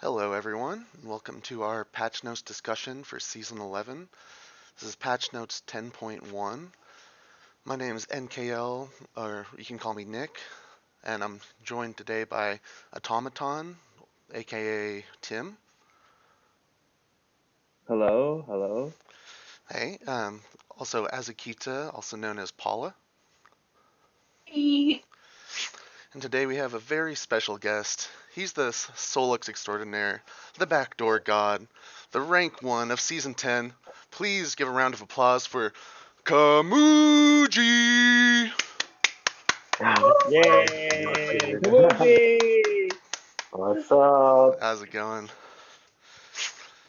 Hello everyone, and welcome to our patch notes discussion for Season 11. This is patch notes 10.1. My name is NKL, or you can call me Nick, and I'm joined today by Automaton, aka Tim. Hello. Hey, also Azakita, also known as Paula. Hey. And today we have a very special guest. He's the Solux extraordinaire, the backdoor god, the rank 1 of Season 10. Please give a round of applause for Kamuji! Yay! Kabuki! What's up? How's it going?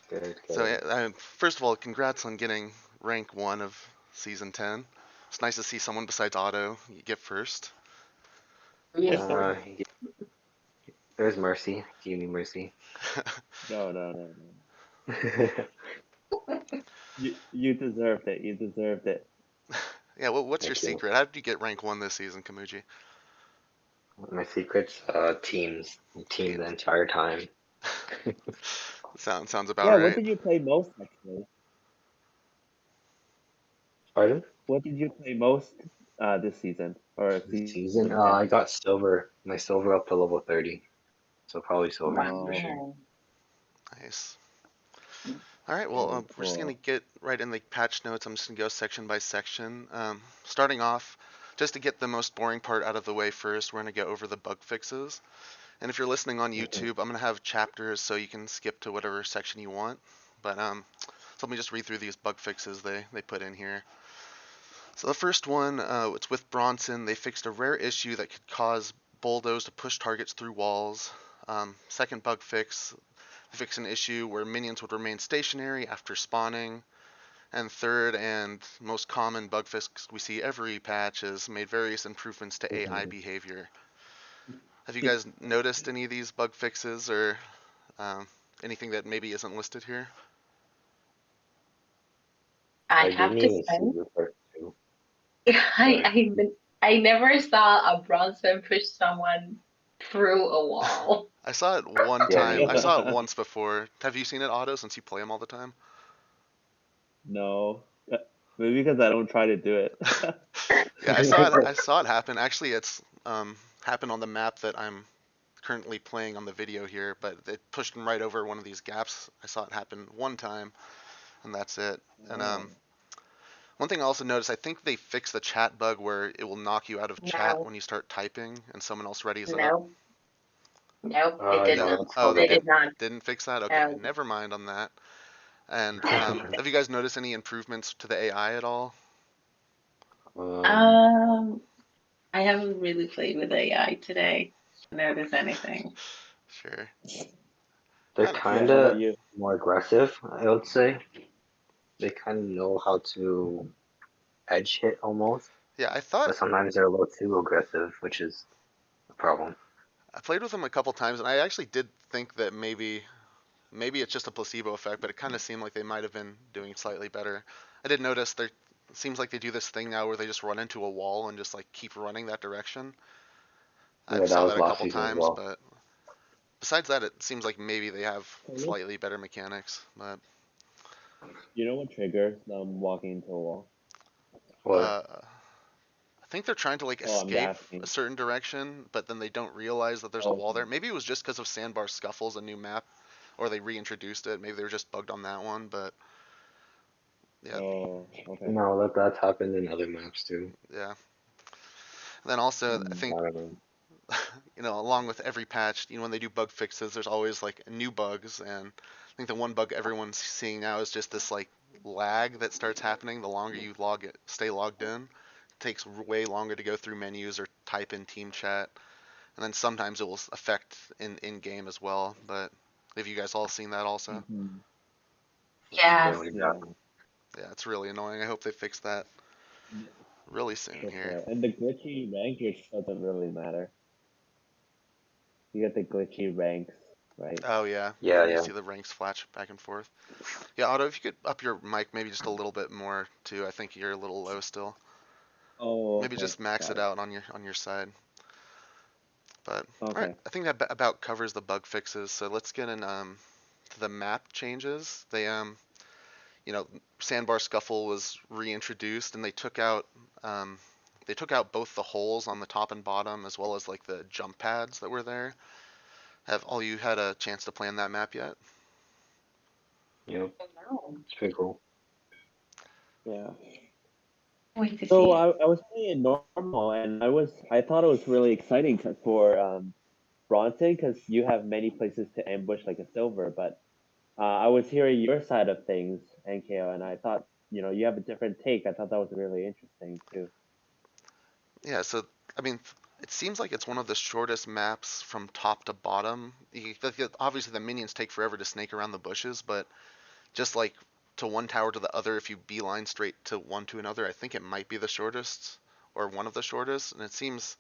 Good, So, good. first of all, congrats on getting rank 1 of Season 10. It's nice to see someone besides Otto get first. Yes. Uh, there's Mercy. Give me Mercy. No. You deserved it. You deserved it. Yeah, what's your Thank you. secret? How did you get rank 1 this season, Kamuji? My secret's teams. Team the Teams. entire time. Sounds about Yeah, what right. did you play most actually? Pardon? What did you play most this season or This season? season 10? I got silver. My silver up to level 30. So probably silver for sure. Oh, Wow. Nice. All right, well, very we're just going cool. to get right in the patch notes. I'm just going to go section by section. Starting off, just to get the most boring part out of the way first, we're going to go over the bug fixes. And if you're listening on YouTube, I'm going to have chapters so you can skip to whatever section you want. But so let me just read through these bug fixes they put in here. So the first one, it's with Bronson. They fixed a rare issue that could cause bulldoze to push targets through walls. Second bug fix, fix an issue where minions would remain stationary after spawning. And third and most common bug fix we see every patch is made various improvements to AI behavior. Have you guys noticed any of these bug fixes or um, anything that maybe isn't listed here? I I have didn't to even see say, the first two. I Sorry. I I never saw a Bronson push someone through a wall. I saw it one Yeah, me time. I either. saw it once before. Have you seen it, Otto, since you play them all the time? No. Maybe because I don't try to do it. Yeah, I saw it. I saw it happen. Actually, it's happened on the map that I'm currently playing on the video here, but it pushed him right over one of these gaps. I saw it happen one time, and that's it. And Oh. one thing I also noticed, I think they fixed the chat bug where it will knock you out of chat No, when you start typing and someone else readies up. no, no, it did No. No, not. that's Oh, still they They there. did not. didn't fix that? Okay, Um, never mind on that. And have you guys noticed any improvements to the AI at all? um, um, I haven't really played with AI today to notice anything. Sure. they're I don't know. Yeah, kind how about of you? more aggressive, I would say. They kind of know how to edge hit almost. Yeah, I thought But sometimes they're a little too aggressive, which is a problem. I played with them a couple times, and I actually did think that maybe it's just a placebo effect, but it kind of seemed like they might have been doing slightly better. I did notice there seems like they do this thing now where they just run into a wall and just like keep running that direction. I Yeah, that saw was that a last couple season as times, well. but besides that, it seems like maybe they have Hello? slightly better mechanics. But You know what triggers them walking into a wall? What? I think they're trying to like Oh, I'm escape a asking. certain direction, but then they don't realize that there's a Oh, wall there. Maybe it was just because of Sandbar Scuffles, a new map, or they reintroduced it. Maybe they were just bugged on that one, but yeah, okay. No, that's happened in other maps too. yeah. And then also, I Mm. think I don't know. along with every patch, when they do bug fixes, there's always like new bugs, and I think the one bug everyone's seeing now is just this like lag that starts happening the longer you stay logged in. It takes way longer to go through menus or type in team chat, and then sometimes it will affect in game as well. But have you guys all seen that also? Hmm. Yes. Apparently not. Yeah, Yeah, it's really annoying. I hope they fix that really soon for here. sure. And the glitchy rank just doesn't really matter. You get the glitchy ranks, right? Oh yeah, Yeah, yeah, you yeah. see the ranks flash back and forth. Yeah, Otto, if you could up your mic maybe just a little bit more too. I think you're a little low still. Oh, Maybe okay. just max Got it it. out on your side. But all right, Okay. I think that about covers the bug fixes. So let's get in to the map changes. You know, Sandbar Scuffle was reintroduced, and they took out both the holes on the top and bottom, as well as like the jump pads that were there. Have all you had a chance to plan that map yet? Yep, No. it's pretty cool. Yeah. Wait to So see it. I was playing normal, and I thought it was really exciting for Bronson because you have many places to ambush like a silver. But I was hearing your side of things, NKO, and I thought you have a different take. I thought that was really interesting too. Yeah, so I mean, it seems like it's one of the shortest maps from top to bottom. Obviously, the minions take forever to snake around the bushes, but just like to one tower to the other, if you beeline straight to one to another, I think it might be the shortest or one of the shortest. And it seems,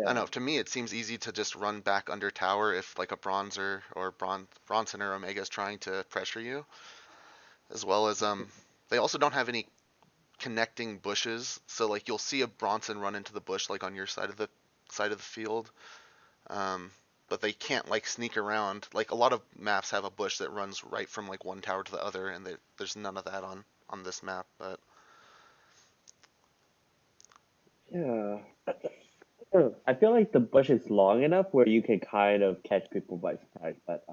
I don't Yeah. know, to me it seems easy to just run back under tower if like a Bronzer or Bronson or Omega is trying to pressure you, as well as they also don't have any connecting bushes, so like you'll see a Bronson run into the bush like on your side of the field, um, but they can't like sneak around. Like a lot of maps have a bush that runs right from like one tower to the other, and there's none of that on this map. But Yeah. I feel like the bush is long enough where you can kind of catch people by surprise, but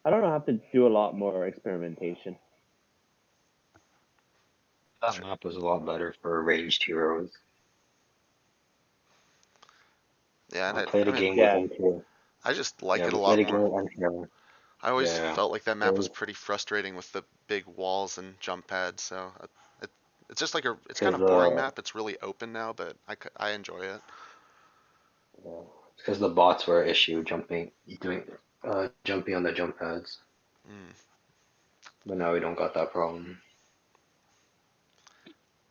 I don't know. I have to do a lot more experimentation. That sure. map was a lot better for ranged heroes. Yeah, and I played I a mean game with Yeah. him too. I just like Yeah, it a we played lot a game more. with MTR. I always Yeah, felt like that it map was was pretty frustrating with the big walls and jump pads. So it, it's just like it's kind because of boring map. It's really open now, but I enjoy it. the bots were an issue jumping on the jump pads. Mm, But now we don't got that problem.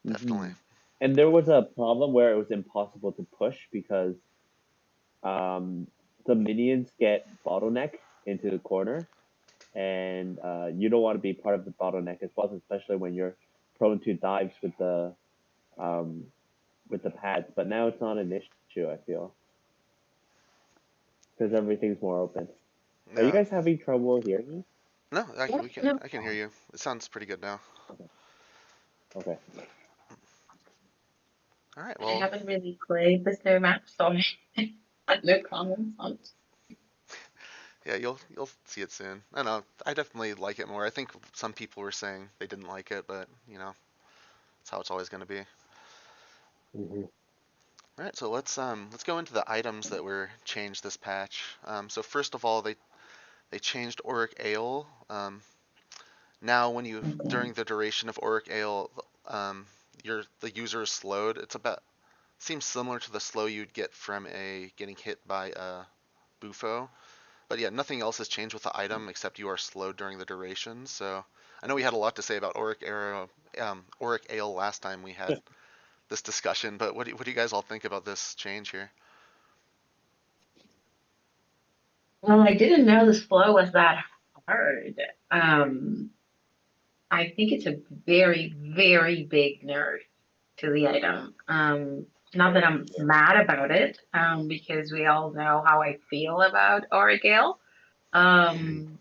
Hmm. definitely. And there was a problem where it was impossible to push because um, the minions get bottleneck into the corner, and you don't want to be part of the bottleneck as well, especially when you're prone to dives um, with the pads. But now it's not an issue. I feel because everything's more open. Are you Yeah. guys having trouble hearing me? No, Yeah, no. I can hear you. It sounds pretty good now. Okay. All right. I Well, haven't really played this new map, so I have no comments on it. yeah, you'll see it soon. I don't know. I definitely like it more. I think some people were saying they didn't like it, but you know, that's how it's always going to be. Hmm. All right. So let's go into the items that were changed this patch. So first of all, they changed Auric Ale. Now when you Okay. during the duration of Auric Ale, the user is slowed. It's about seems similar to the slow you'd get from a getting hit by a Bufo. But yeah, nothing else has changed with the item except you are slowed during the duration. So I know we had a lot to say about Auric Ale last time we had this discussion, but what do you guys all think about this change here? Well, I didn't know this flow was that hard. Um, I think it's a very, very big nerf to the item. Not that I'm mad about it, because we all know how I feel about Auric Ale. Um,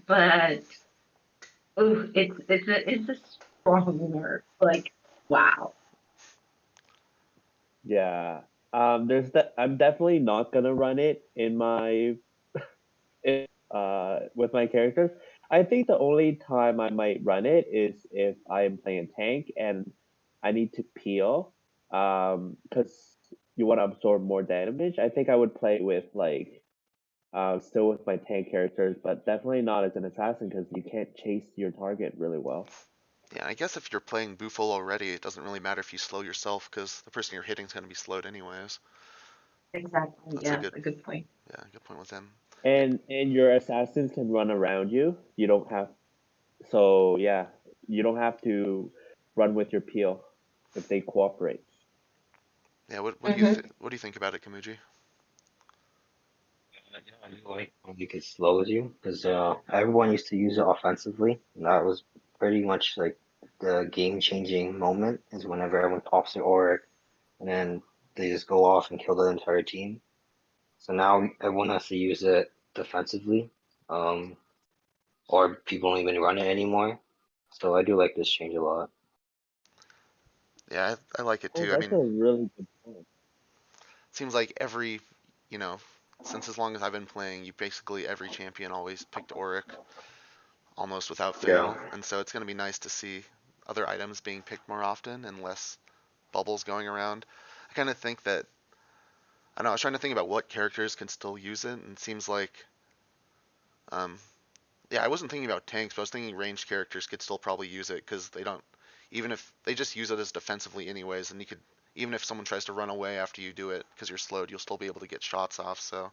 but ooh, it's a strong nerf. Like, wow. Yeah. There's that. I'm definitely not gonna run it in my with my characters. I think the only time I might run it is if I am playing tank and I need to peel, because you want to absorb more damage. I think I would play with like still with my tank characters, but definitely not as an assassin because you can't chase your target really well. Yeah, I guess if you're playing Bufol already, it doesn't really matter if you slow yourself because the person you're hitting is going to be slowed anyways. Exactly. That's Yeah, a good point. good point with him. Yeah, And your assassins can run around you. You don't have so yeah, you don't have to run with your peel if they cooperate. yeah. Hmm. What do you think about it, Kamuji? Yeah, I do like when you could slows you because everyone used to use it offensively. And that was pretty much like the game-changing moment is whenever everyone pops their auric and then they just go off and kill the entire team. So now everyone has to use it defensively, or people don't even run it anymore. So I do like this change a lot. Yeah, I like it Oh, too. I that's mean, a really good point. seems like every, you know, since as long as I've been playing, you basically every champion always picked Auric almost without Yeah. fail, and so it's going to be nice to see other items being picked more often and less bubbles going around. I kind of think that I don't know. I was trying to think about what characters can still use it, and it seems like, um, yeah, I wasn't thinking about tanks, but I was thinking ranged characters could still probably use it because they don't, even if they just use it as defensively anyways, and you could, even if someone tries to run away after you do it because you're slowed, you'll still be able to get shots off. So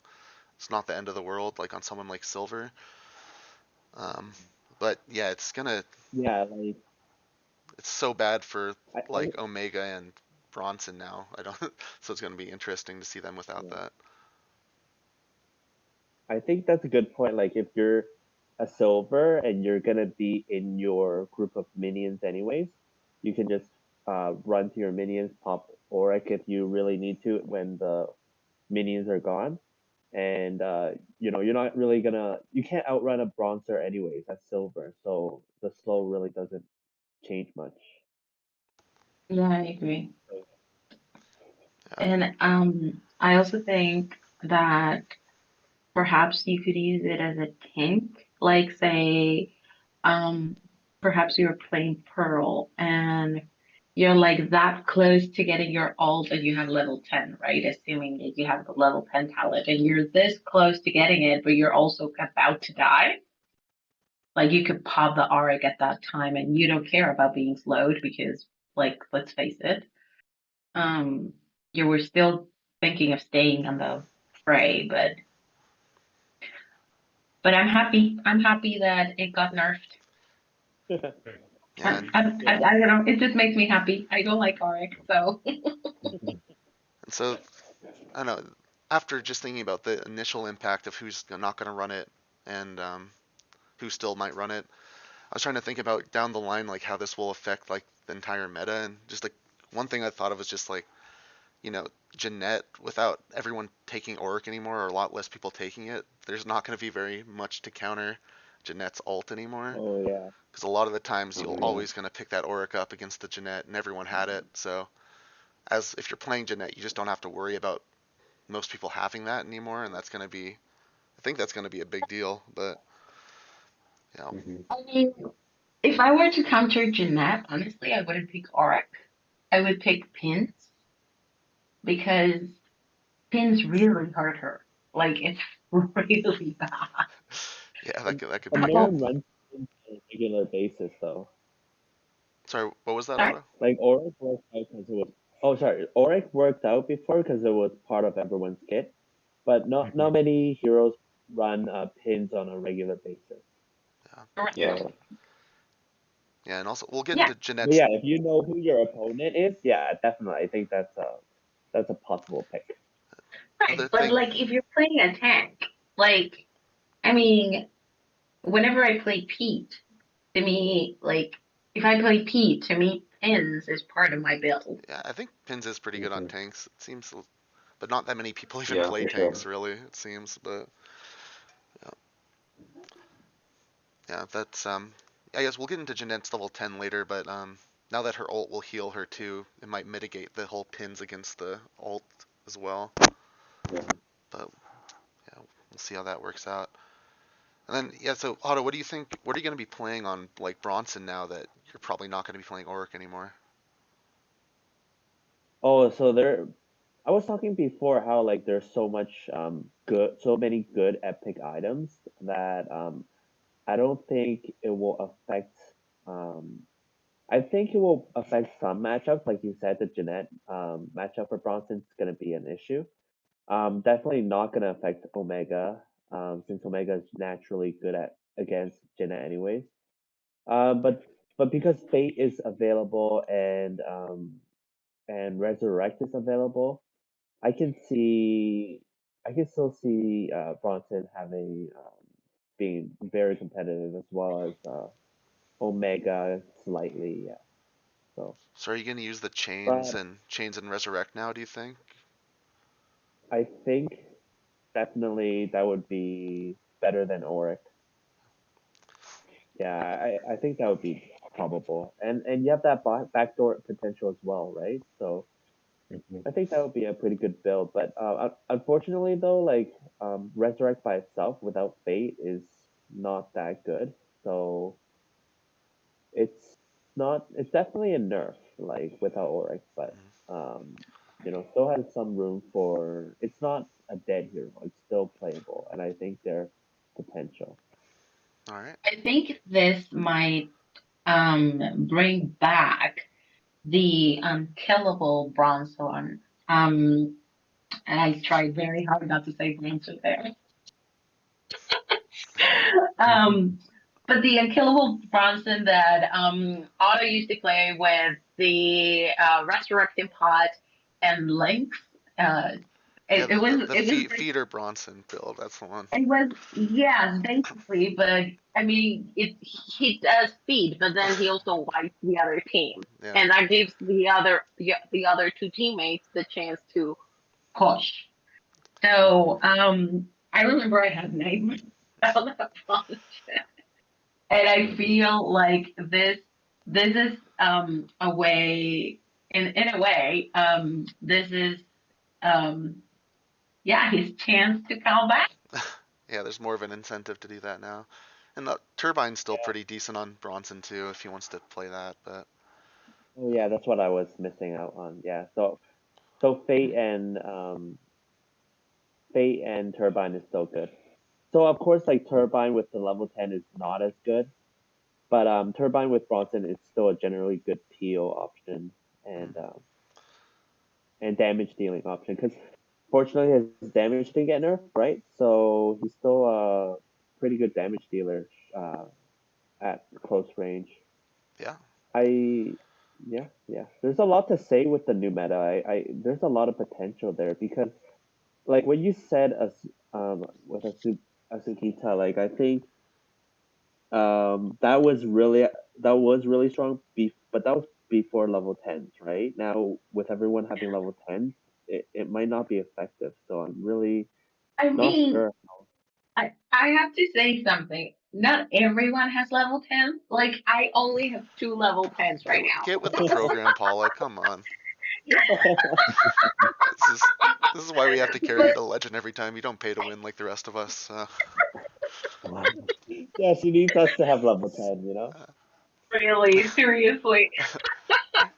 it's not the end of the world like on someone like Silver. Um, but yeah, Yeah, like it's so bad for I like Omega and Bronson now. I don't, so it's gonna be interesting to see them without yeah. that. I think that's a good point. Like if you're a silver and you're gonna be in your group of minions anyways, you can just run to your minions, pop Auric if you really need to when the minions are gone. And you're not really gonna you can't outrun a bronzer anyways at silver, so the slow really doesn't change much. Yeah, I agree. Yeah, And I also think that perhaps you could use it as a tank, like say, um, perhaps you're playing Pearl and you're like that close to getting your ult and you have level 10, right? Assuming that you have the level 10 talent and you're this close to getting it, but you're also about to die. Like you could pop the Auric at that time and you don't care about being slowed because, like, let's face it, um, you were still thinking of staying on the fray, but I'm happy. I'm happy that it got nerfed. yeah, Yeah. I don't know. It just makes me happy. I don't like Auric, so and so I don't know. After just thinking about the initial impact of who's not gonna run it and who still might run it, I was trying to think about down the line like how this will affect like the entire meta and just like one thing I thought of was just like you know, Ginette, without everyone taking Auric anymore, or a lot less people taking it, there's not going to be very much to counter Ginette's ult anymore. Oh yeah. Because a lot of the times Oh you'll yeah. always going to pick that Auric up against the Ginette, and everyone had it. So, as if you're playing Ginette, you just don't have to worry about most people having that anymore, and that's going to be, I think that's going to be a big deal. But, you know, Hmm. I mean, if I were to counter Jeanette, honestly, I wouldn't pick Auric. I would pick Pins because Pins really hurt her. Like it's really bad. yeah, And, that could and be. no one runs on a regular basis though. Sorry, what was that, Sorry? Otto? Like Auric worked out because it was. Oh, sorry. Auric worked out before because it was part of everyone's kit, but not Hmm. many heroes run pins on a regular basis. Yeah, Yeah. Correct. So, yeah, and also we'll get Yeah, into but Ginette's. yeah, if you know who your opponent is, yeah, definitely, I think that's a possible pick. Other right. But thing, like if you're playing a tank, like I mean, whenever I play Pete, to me, like if I play Pete, to me, Pins is part of my build. yeah, I think Pins is pretty good on Hmm. tanks. It seems but not that many people even Yeah, play for sure. tanks really, it seems. But yeah, yeah, that's I guess we'll get into Jeanette's level 10 later, but now that her ult will heal her too, it might mitigate the whole pins against the ult as well. Yeah. But yeah, we'll see how that works out. And then yeah, so Otto, what do you think? What are you going to be playing on like Bronson now that you're probably not going to be playing Auric anymore? Oh, so there. I was talking before how like there's so many good epic items that I don't think it will affect. Um, I think it will affect some matchups, like you said, the Jeanette matchup for Bronson is going to be an issue. Definitely not going to affect Omega, since Omega is naturally good at against Jeanette anyways. But because Fate is available and Resurrect is available, I can see I can still see Bronson having being very competitive as well as Omega slightly, yeah. So, So are you going to use the but chains and resurrect now? Do you think? I think definitely that would be better than Auric. Yeah, I think that would be probable. And you have that backdoor potential as well, right? So Hmm. I think that would be a pretty good build. But unfortunately, though, like Resurrect by itself without Fate is not that good. So it's not. It's definitely a nerf, like without Auric, but um, still has some room for. It's not a dead hero. It's still playable, and I think there's potential. All right. I think this might bring back the unkillable Bronson. Um, and I tried very hard not to say Bronson there. Um, but the unkillable Bronson that Otto used to play with the resurrecting pot and Lynx. Uh, Yeah, it, it was the it was feeder Bronson build. That's the one. it was yes, basically, but I mean he does speed, but then he also wipes the other team. Yeah. And that gives the other two teammates the chance to push. So I remember I had nightmares about that punch. And I feel like this is a way in a way this is um yeah his chance to come back. Yeah, there's more of an incentive to do that now. And the Turbine's still pretty decent on Bronson too, if he wants to play that. But Oh yeah, that's what I was missing out on. Yeah, so Fate and Turbine is still good. So of course, like Turbine with the level 10 is not as good, but Turbine with Bronson is still a generally good PO option and mm, um, and damage dealing option because fortunately his damage didn't get nerfed, right? So he's still a pretty good damage dealer at close range. yeah, I yeah. There's a lot to say with the new meta. I there's a lot of potential there because like what you said as with Asukita, like I think that was really strong. But that was before level 10s, right? Now with everyone having level 10s, it might not be effective. So I'm really I not mean sure. I have to say something. Not everyone has level 10. Like I only have two level 10s right get now. with the program, Paula. Come on. This is this is why we have to carry you But to legend every time. You don't pay to win like the rest of us. So. Yeah, she needs us to have level 10. Uh, really, seriously. all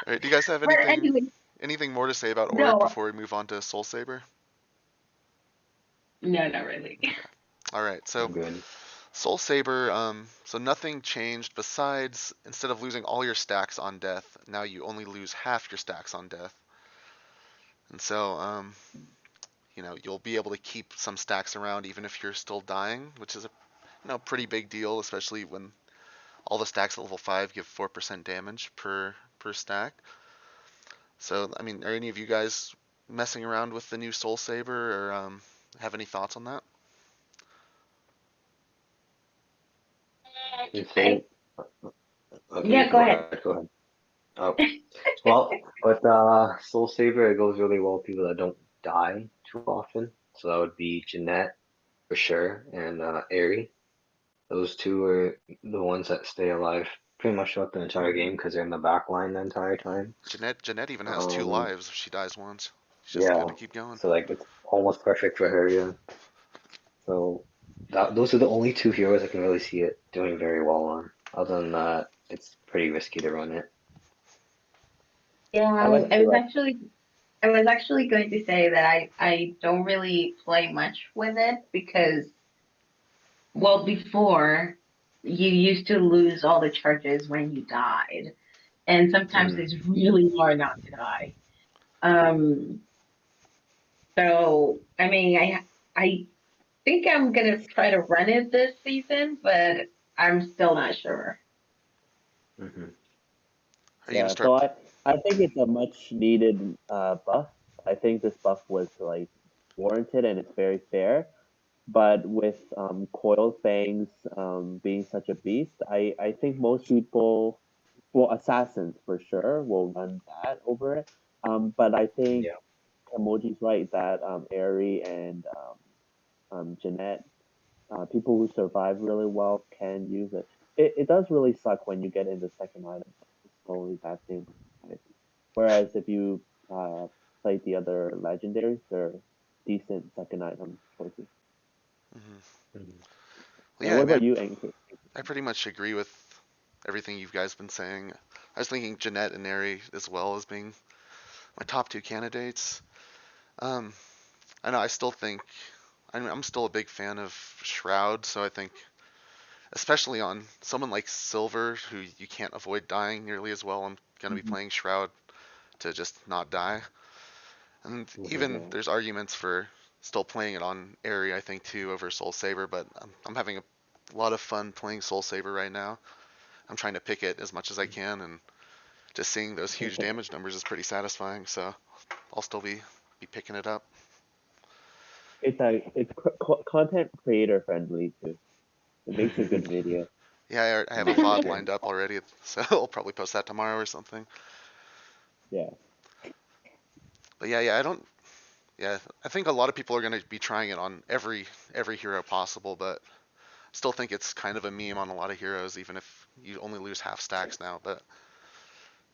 right. Do you guys have But anyway, anything more to say about Auric no, before we move on to Soul Saber? no, not really. Okay. All right. So I'm good. Soul Saber. So nothing changed besides instead of losing all your stacks on death, now you only lose half your stacks on death. And so you'll be able to keep some stacks around even if you're still dying, which is a pretty big deal, especially when all the stacks at level 5 give 4% damage per stack. So, I mean, are any of you guys messing around with the new Soul Saber or have any thoughts on that? You I, say, okay, you yeah, can go go ahead. ahead. Go ahead. Oh, well, with Soul Saber, it goes really well with people that don't die too often. So that would be Ginette for sure, and Aery. Those two are the ones that stay alive pretty much throughout the entire game because they're in the back line the entire time. Ginette even has 2 Um, lives if she dies once. She's just got yeah, to keep going. so like it's almost perfect for her. Yeah. So those are the only two heroes I can really see it doing very well on. Other than that, it's pretty risky to run it. Yeah, I like I was actually going to say that I don't really play much with it because well before you used to lose all the charges when you died. And sometimes Mm, it's really hard not to die. Um so I mean I think I'm gonna try to run it this season, but I'm still not sure. hmm Are you going to Yeah, start? so I think it's a much needed buff. I think this buff was like warranted and it's very fair. But with Coiled Fangs being such a beast, I think most people, well, assassins for sure, will run that over it. But I think Yeah. emoji's right that Aery and Ginette, people who survive really well can use it. It does really suck when you get into second item. It's totally bad thing. Right? Whereas if you play the other legendaries, they're decent second item choices. Hmm. Well, And yeah, what about man, you, NK? I pretty much agree with everything you guys been saying. I was thinking Jeanette and Aery as well as being my top two candidates. Um, I know I still think I'm still a big fan of Shroud, so I think especially on someone like Silver who you can't avoid dying nearly as well, I'm gonna be Mm-hmm. playing Shroud to just not die. And even Yeah. there's arguments for still playing it on Aery, I think too, over Soul Saber, but I'm having a lot of fun playing Soul Saber right now. I'm trying to pick it as much as I can, and just seeing those huge damage numbers is pretty satisfying. So I'll still be picking it up. It's content creator friendly too. It makes a good video. Yeah, I have a VOD lined up already, so I'll probably post that tomorrow or something. Yeah. But yeah, I don't. Yeah, I think a lot of people are gonna be trying it on every hero possible, but still think it's kind of a meme on a lot of heroes, even if you only lose half stacks now. But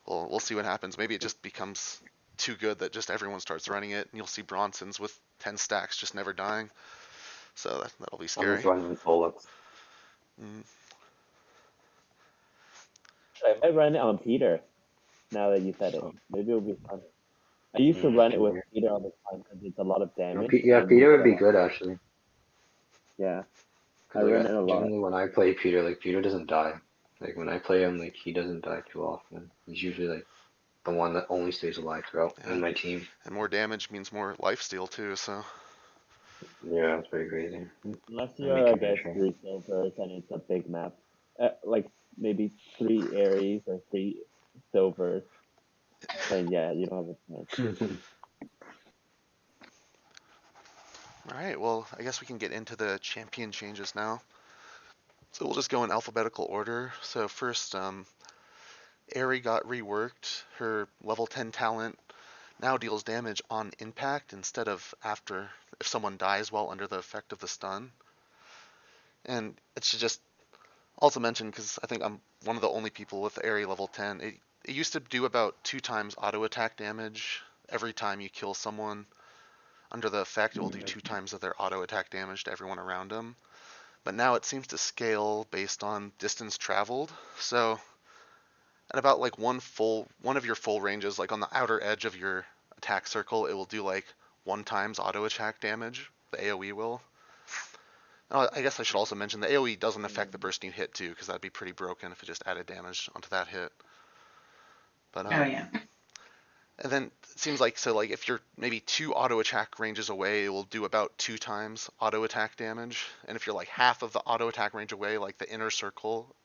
we'll see what happens. Maybe it just becomes too good that just everyone starts running it, and you'll see Bronsons with 10 stacks just never dying. So that'll be I'm just scary. running Solux. Mm, I might run it on Peter now that you said it. So, Maybe it'll be fun. I used to run it with Peter. Peter all the time because it's a lot of No, damage Yeah, and you Peter get would a be lot. good actually. Yeah, I Cause run it a lot. generally when I play Peter, like Peter doesn't die. Like when I play him, like he doesn't die too often. He's usually like the one that only stays alive throughout yeah, in my team. and more damage means more lifesteal too. So Yeah, that's pretty crazy. Unless I make you're him against intro. three silvers and it's a big map, like maybe three Aries or three silvers, then yeah, you don't have a chance. all right, well I guess we can get into the champion changes now. So we'll just go in alphabetical order. So first, Aery got reworked. Her level 10 talent now deals damage on impact instead of after if someone dies while under the effect of the stun. And it should just also mention, because I think I'm one of the only people with Aery level 10, it used to do about 2 times auto attack damage every time you kill someone under the effect. It will do 2 times of their auto attack damage to everyone around them. But now it seems to scale based on distance traveled. So at about like one of your full ranges, like on the outer edge of your attack circle, it will do like 1 times auto attack damage. The AoE will. Oh, I guess I should also mention the AoE doesn't affect the person you hit too, because that'd be pretty broken if it just added damage onto that hit. But Oh yeah. and then it seems like so like if you're maybe 2 auto attack ranges away, it will do about 2 times auto attack damage. And if you're like half of the auto attack range away, like the inner circle,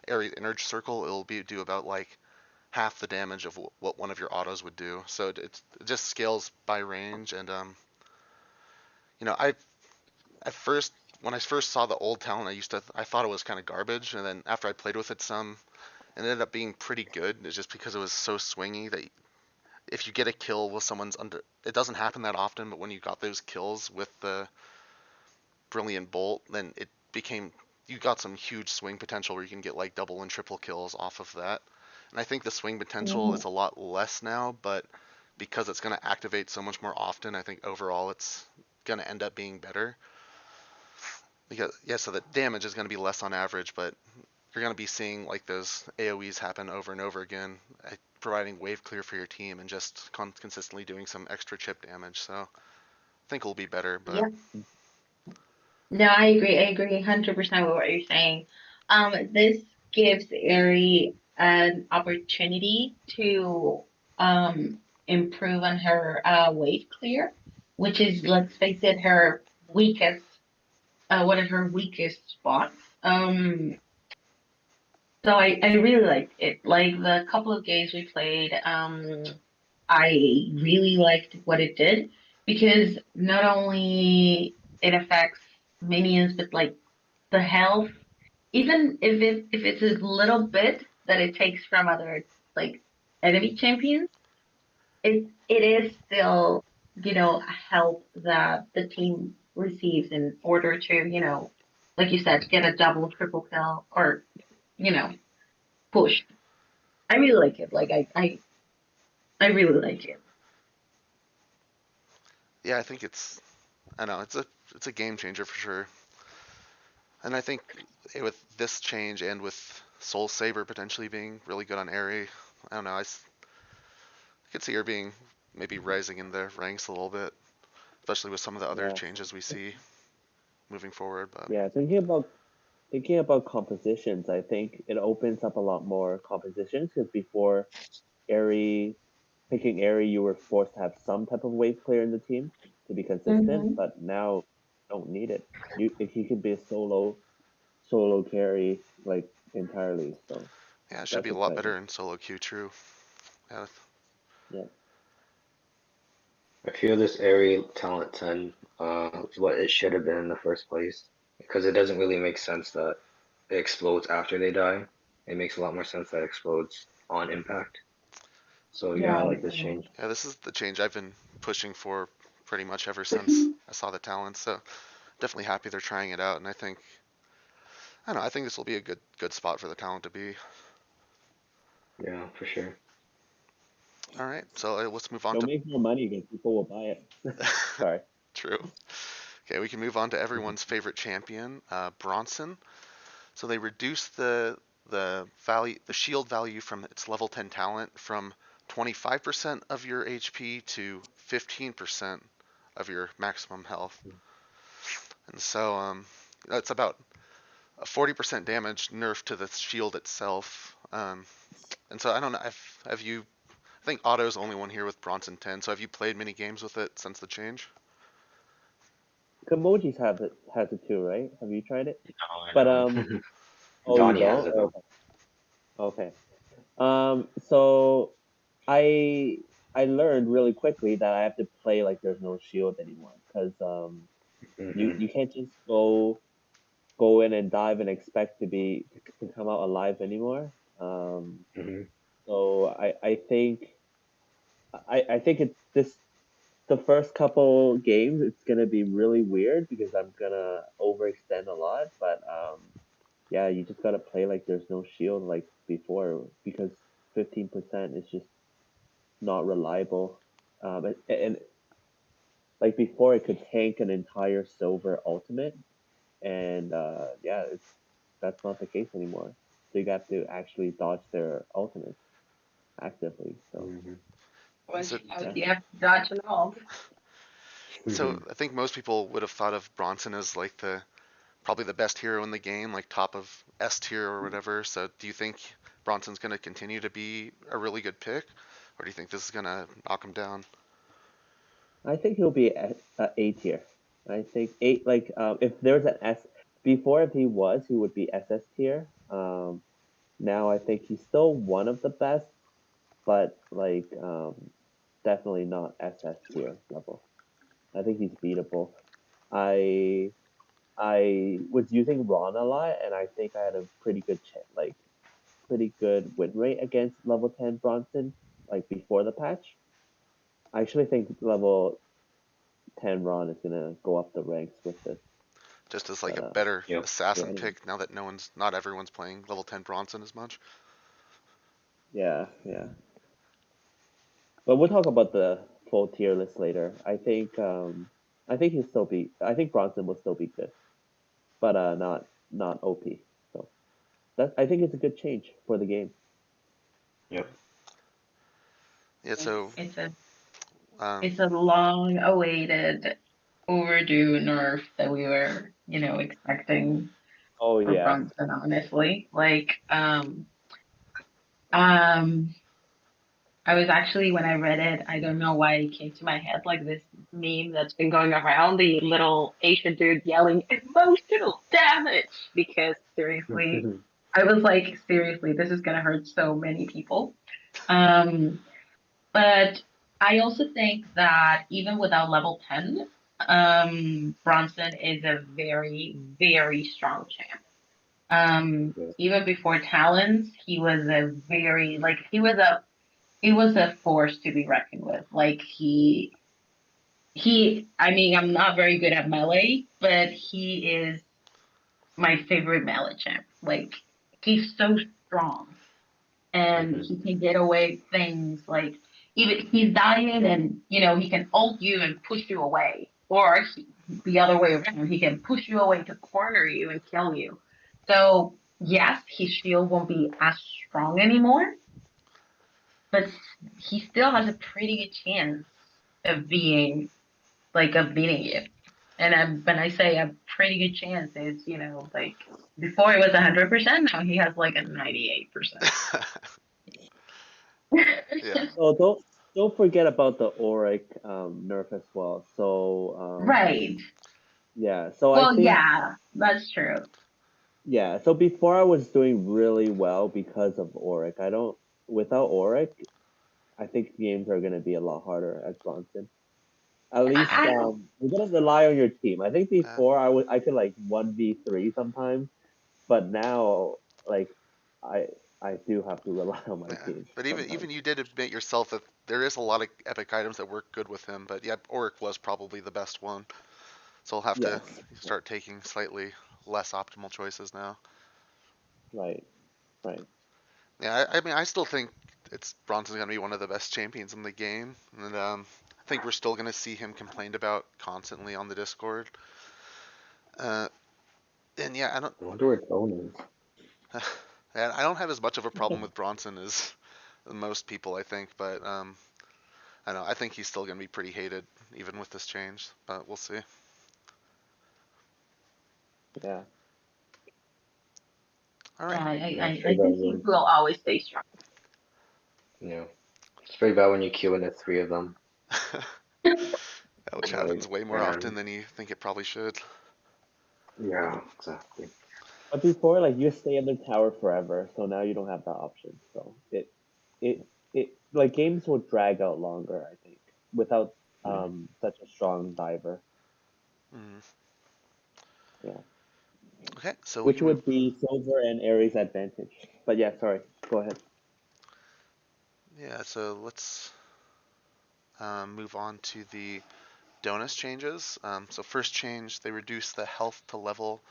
area inner circle, it'll be do about like half the damage of what one of your autos would do. So it just scales by range. And I at first when I first saw the old talent, I thought it was kind of garbage, and then after I played with it some, it ended up being pretty good. It's just because it was so swingy that if you get a kill with someone's under, it doesn't happen that often, but when you got those kills with the brilliant bolt, then it became you got some huge swing potential where you can get like double and triple kills off of that. And I think the swing potential is Mhm. a lot less now, but because it's going to activate so much more often, I think overall it's going to end up being better. Because yeah, so the damage is going to be less on average, but you're going to be seeing like those AoEs happen over and over again, providing wave clear for your team and just consistently doing some extra chip damage. So I think it'll be better, but Yep. No, I agree. I agree 100% with what you're saying. This gives Aery an opportunity to improve on her wave clear, which is, let's face it, her weakest, one of her weakest spots. So I really liked it. Like the couple of games we played, I really liked what it did because not only it affects minions, but like the health, even if it's a little bit that it takes from other like enemy champions, it is still help that the team receives in order to, like you said, get a double, triple kill or, you know, push. I really like it. Like I really like it. Yeah, I think I know it's a game changer for sure. And I think with this change and with Soul Saber potentially being really good on Aery, I don't know. Could see her being maybe rising in the ranks a little bit, especially with some of the other Yeah, changes we see moving forward. But yeah. Thinking about compositions, I think it opens up a lot more compositions because before Aery, picking Aery, you were forced to have some type of wave clear in the team to be consistent, Hmm. but now you don't need it. If you can be a solo carry like entirely, so yeah, it should be that's a lot exciting. better in solo queue. True. Yeah, Yeah. I feel this Aery talent 10 is what it should have been in the first place because it doesn't really make sense that it explodes after they die. It makes a lot more sense that it explodes on impact. So yeah, I Yeah. like this change. yeah. This is the change I've been pushing for pretty much ever since I saw the talent. So definitely happy they're trying it out, and I don't know. I think this will be a good spot for the talent to be. Yeah, for sure. All right, so let's move on It'll to make more money because people will buy it. Sorry. True. Okay, we can move on to everyone's favorite champion, Bronson. So they reduced the shield value from its level 10 talent from 25% of your HP to 15% of your maximum health. And so that's about a 40% damage nerf to the shield itself. And so I don't know. Have you? I think Otto's the only one here with Bronson 10. So have you played many games with it since the change? Kemojis has it too, right? Have you tried it? Oh, I But know. oh, you Donnie has don't? it Oh, though. okay. So I I learned really quickly that I have to play like there's no shield anymore because Hmm. you can't just go in and dive and expect to come out alive anymore. Um, Hmm. so I think it's this the first couple games it's gonna be really weird because I'm gonna overextend a lot, but yeah, you just gotta play like there's no shield like before because 15% is just not reliable. And like before, it could tank an entire silver ultimate, and yeah, that's not the case anymore. So you have to actually dodge their ultimates actively. So Hmm. Watch So out, yeah, you have to dodge and all. Hmm. I think most people would have thought of Bronson as like the probably the best hero in the game, like top of S tier or whatever. So do you think Bronson's going to continue to be a really good pick, or do you think this is going to knock him down? I think he'll be a A tier. I think eight like if there's an S before if he would be SS tier. Now I think he's still one of the best, but like definitely not SS tier level. I think he's beatable. I I was using Ron a lot, and I think I had a pretty good win rate against level 10 Bronson, like before the patch. I actually think level 10 Ron is gonna go up the ranks with this, Just as like but a better Yep. assassin yeah, pick now that not everyone's playing level 10 Bronson as much. yeah. But we'll talk about the full tier list later. I think Bronson will still be good, but not OP. So that I think it's a good change for the game. Yep. Yeah, so It's a um, it's a long awaited, overdue nerf that we were, expecting Oh for yeah. Bronson, honestly. Like, um, I was actually when I read it, I don't know why it came to my head like this meme that's been going around, the little Asian dude yelling emotional damage because seriously, I was like, seriously, this is gonna hurt so many people. Um, but I also think that even without level 10, Bronson is a very, very strong champ. Yeah. Even before Talons, he was a very like he was a force to be reckoned with. Like I mean, I'm not very good at melee, but he is my favorite melee champ. Like, he's so strong and Hmm. he can get away with things like even he's dying and he can ult you and push you away, or the other way around, he can push you away to corner you and kill you. So yes, his shield won't be as strong anymore, but he still has a pretty good chance of being of beating you. And when I say a pretty good chance, is like before it was 100%, now he has like a 98%. Yeah. Oh, don't forget about the Auric nerf as well. So Right. yeah, so I Well, think yeah, that's true. yeah. So before I was doing really well because of Auric. I don't Without Auric, I think games are gonna be a lot harder at Bronson. At least I don't. you're gonna rely on your team. I think Uh, before I could like 1v3 sometimes, but now like I I do have to rely on my yeah. team But even sometimes. you did admit yourself that there is a lot of epic items that work good with him. But yeah, Auric was probably the best one. So I'll have to Yes, start taking slightly less optimal choices now. right, right. Yeah, I mean, I still think it's Bronson's gonna be one of the best champions in the game, and I think we're still gonna see him complained about constantly on the Discord. Uh, and yeah, I wonder where Donus. I don't have as much of a problem with Bronson as most people, I think, but I don't know. I think he's still gonna be pretty hated even with this change, but we'll see. Yeah. All Yeah, right. It's very I bad think he when will always stay strong. you know. It's very bad when you queue in the three of them. Which Like, happens way more often man, than you think it probably should. yeah, exactly. But before, like you stay in the tower forever, so now you don't have that option. So it like games will drag out longer, I think, without Mm. such a strong diver. Mm. Yeah, Okay, so we which can move. would be Silver and Aries' advantage. But yeah, sorry, go ahead. Yeah, so let's move on to the Donus changes. So first change, they reduced the health to level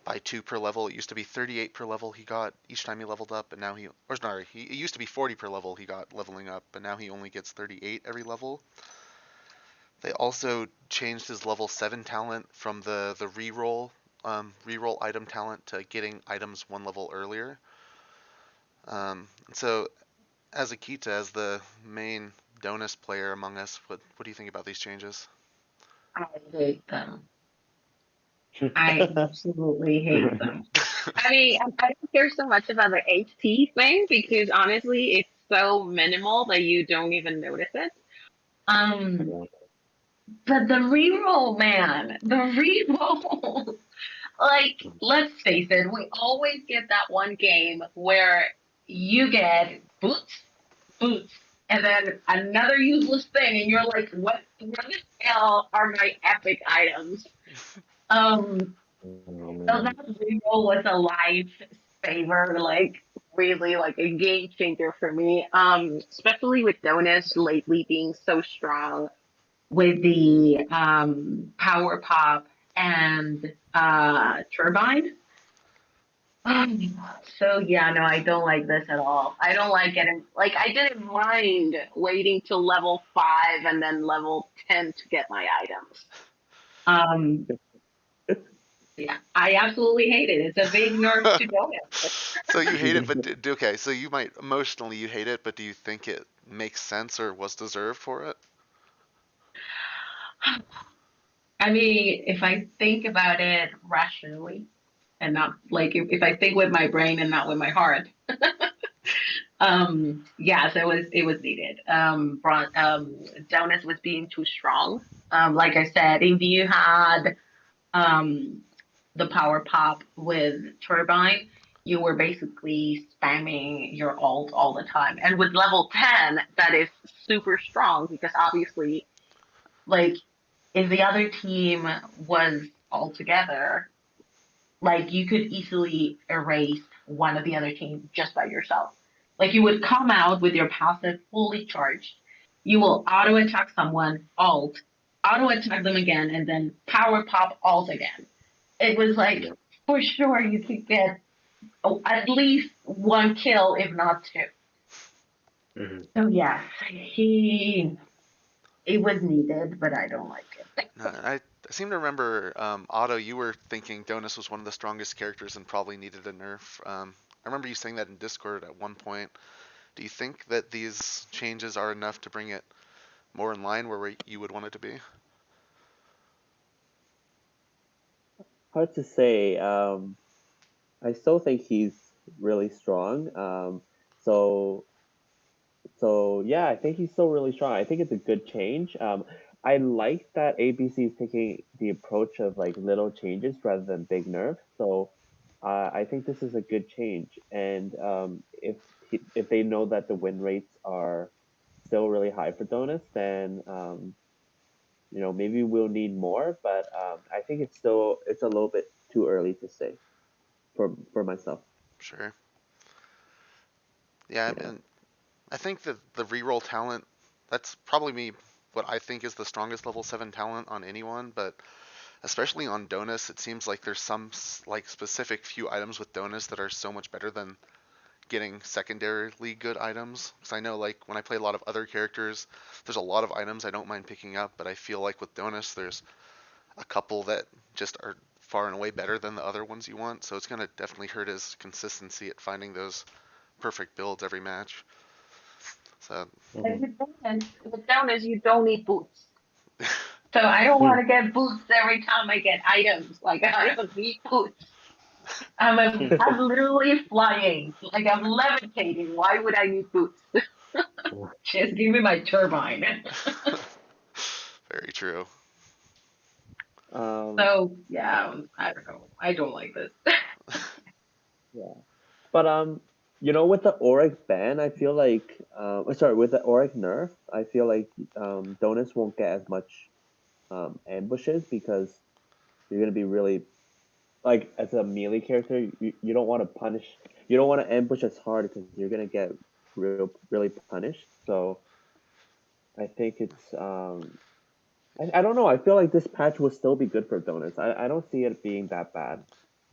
by 2 per level. It used to be 38 per level he got each time he leveled up, but now or sorry, it used to be 40 per level he got leveling up, but now he only gets 38 every level. They also changed his level 7 talent from the reroll item talent to getting items one level earlier. So as Akita, as the main Donus player among us, what do you think about these changes? I hate them. I absolutely hate them. I mean, I don't care so much about the HP thing because honestly, it's so minimal that you don't even notice it. Um, Yeah. but the reroll, man, the reroll. Like, let's face it, we always get that one game where you get boots, and then another useless thing, and you're like, what the hell are my epic items? Um, Oh so man. that reroll was a lifesaver, like really like a game changer for me. Especially with Donus lately being so strong with the power pop and turbine. So yeah, no, I don't like this at all. I don't like getting like I didn't mind waiting till level 5 and then level 10 to get my items. Um, yeah, I absolutely hate it. It's a big nerf to bonus. So you hate it, but okay. So you might emotionally you hate it, but do you think it makes sense or was deserved for it? I mean, if I think about it rationally and not like if I think with my brain and not with my heart, yes, it was needed. Jonas was being too strong. Like I said, if you had um the power pop with turbine, you were basically spamming your ult all the time. And with level 10, that is super strong because obviously, like, if the other team was all together, like, you could easily erase one of the other team just by yourself. Like, you would come out with your passive fully charged. You will auto attack someone, ult, auto attack them again, and then power pop alt again. It was like, Yeah. for sure you could get at least one kill, if not two. Hmm. So yes, it was needed, but I don't like it. No, I seem to remember, Otto, you were thinking Donus was one of the strongest characters and probably needed a nerf. I remember you saying that in Discord at one point. Do you think that these changes are enough to bring it more in line where you would want it to be? Hard to say. I still think he's really strong. So so yeah, I think he's still really strong. I think it's a good change. I like that ABC is taking the approach of like little changes rather than big nerfs. So I think this is a good change. And if they know that the win rates are still really high for Donus, then maybe we'll need more. But I think it's a little bit too early to say for myself. Sure. Yeah, Yeah. and I think that the reroll talent, that's probably what I think is the strongest level 7 talent on anyone, but especially on Donus, it seems like there's some like specific few items with Donus that are so much better than getting secondarily good items. Because I know like when I play a lot of other characters, there's a lot of items I don't mind picking up, but I feel like with Donus, there's a couple that just are far and away better than the other ones you want. So it's gonna definitely hurt his consistency at finding those perfect builds every match. So Like Hmm. with Donus, you don't need boots. So I don't want to get boots every time I get items. Like I don't need boots. I'm literally flying. Like I'm levitating. Why would I need boots? Just give me my turbine. very true. um, So yeah, I don't know. I don't like this. yeah. But with the Auric ban, I feel like sorry, with the Auric nerf, I feel like Donus won't get as much ambushes because you're gonna be really like as a melee character, you don't want to punish, you don't want to ambush as hard because you're gonna get really punished. So I think it's I don't know. I feel like this patch will still be good for Donus. I don't see it being that bad.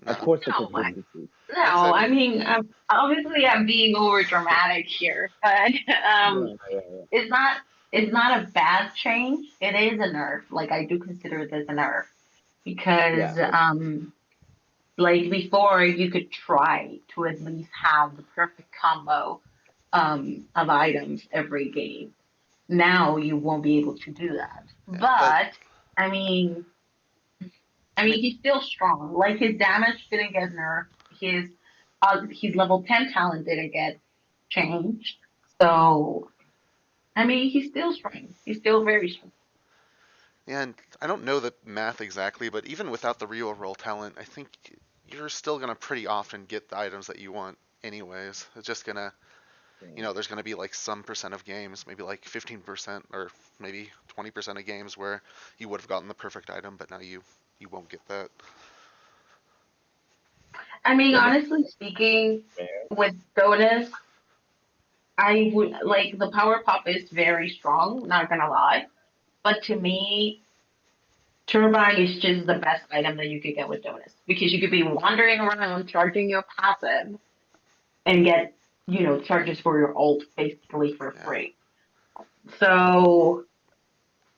Of No, course, the No, consistency. like I no. said, I mean, obviously I'm being over dramatic here, but Yeah, yeah, it's not it's not a bad change. It is a nerf. Like I do consider this a nerf yeah, because like before you could try to at least have the perfect combo of items every game. Now you won't be able to do that. yeah, but But I mean, I mean, he's still strong. Like his damage didn't get nerfed. His level 10 talent didn't get changed. So I mean, he's still strong. He's still very strong. yeah, and I don't know the math exactly, but even without the real roll talent, I think you're still gonna pretty often get the items that you want anyways. It's just gonna, there's gonna be like some percent of games, maybe like 15% or maybe 20% of games where you would have gotten the perfect item, but now you won't get that. I mean, yeah. honestly speaking, with Donus, I would like the power pop is very strong, not gonna lie. But to me, Turbine is just the best item that you could get with Donus because you could be wandering around charging your passive and get, charges for your ult basically for Yeah, free. So,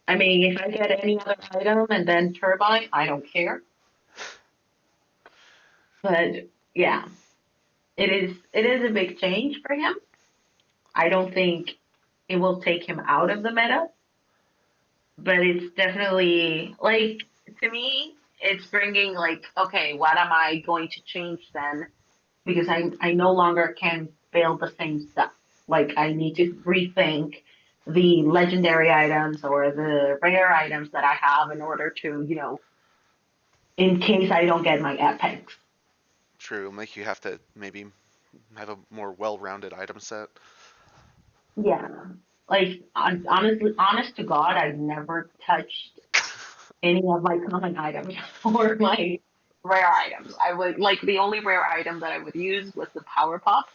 I mean, if I get any other item and then Turbine, I don't care. But yeah, it is a big change for him. I don't think it will take him out of the meta, but it's definitely like to me, it's bringing like, okay, what am I going to change then? Because I no longer can build the same stuff. Like I need to rethink the legendary items or the rare items that I have in order to, in case I don't get my epics. true. It'll make you have to maybe have a more well-rounded item set. Yeah. Like honestly, honest to God, I've never touched any of my common items or my rare items. I would like the only rare item that I would use was the power pop.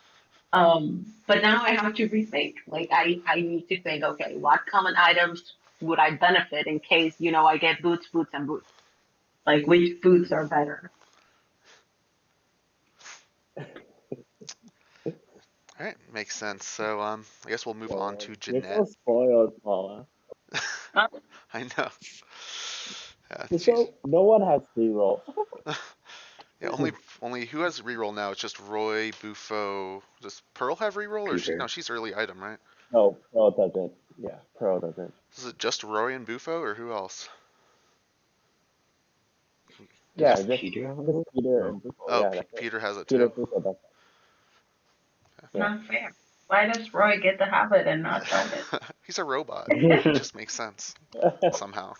But now I have to rethink. Like I need to think, okay, what common items would I benefit in case, I get boots, and boots? Like, which boots are better? All right, makes sense. So I guess we'll move on to You're Ginette. so spoiled, Paula. I know. Yeah, So no one has reroll. yeah, only who has reroll now? It's just Roy, Bufo. Does Pearl have reroll, or Peter. no? She's early item, right? No, Pearl doesn't. Yeah, Pearl doesn't. Is it just Roy and Bufo, or who else? Yeah, Does just Peter have it? Peter No. and Bufo. Oh, Yeah, that's it. Peter has it Peter too. Bufo. That's it. Yeah. Not fair. Why does Roy get to have it and not Donus? He's a robot. It just makes sense somehow.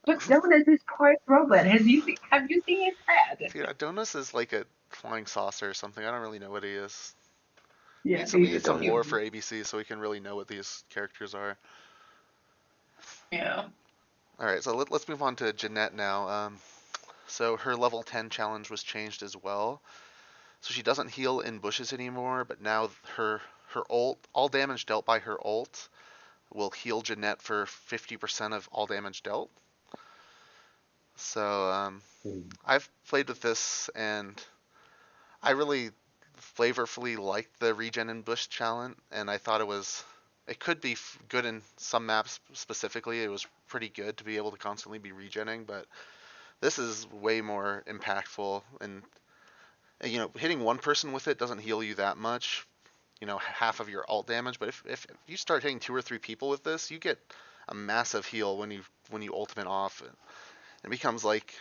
But Donus is part robot. Have you seen his head? See, Donus is like a flying saucer or something. I don't really know what he is. We Yeah, need some, we he's need He's some lore Donut. for ABC so we can really know what these characters are. yeah. All right, so let's move on to Ginette now. So her level 10 challenge was changed as well. So she doesn't heal in bushes anymore, but now her ult, all damage dealt by her ult, will heal Ginette for 50% of all damage dealt. So I've played with this, and I really flavorfully liked the regen in bush challenge, and I thought it could be good in some maps specifically. It was pretty good to be able to constantly be regenning, but this is way more impactful. And hitting one person with it doesn't heal you that much. Half of your ult damage. But if you start hitting 2 or 3 people with this, you get a massive heal when you ultimate off. It becomes like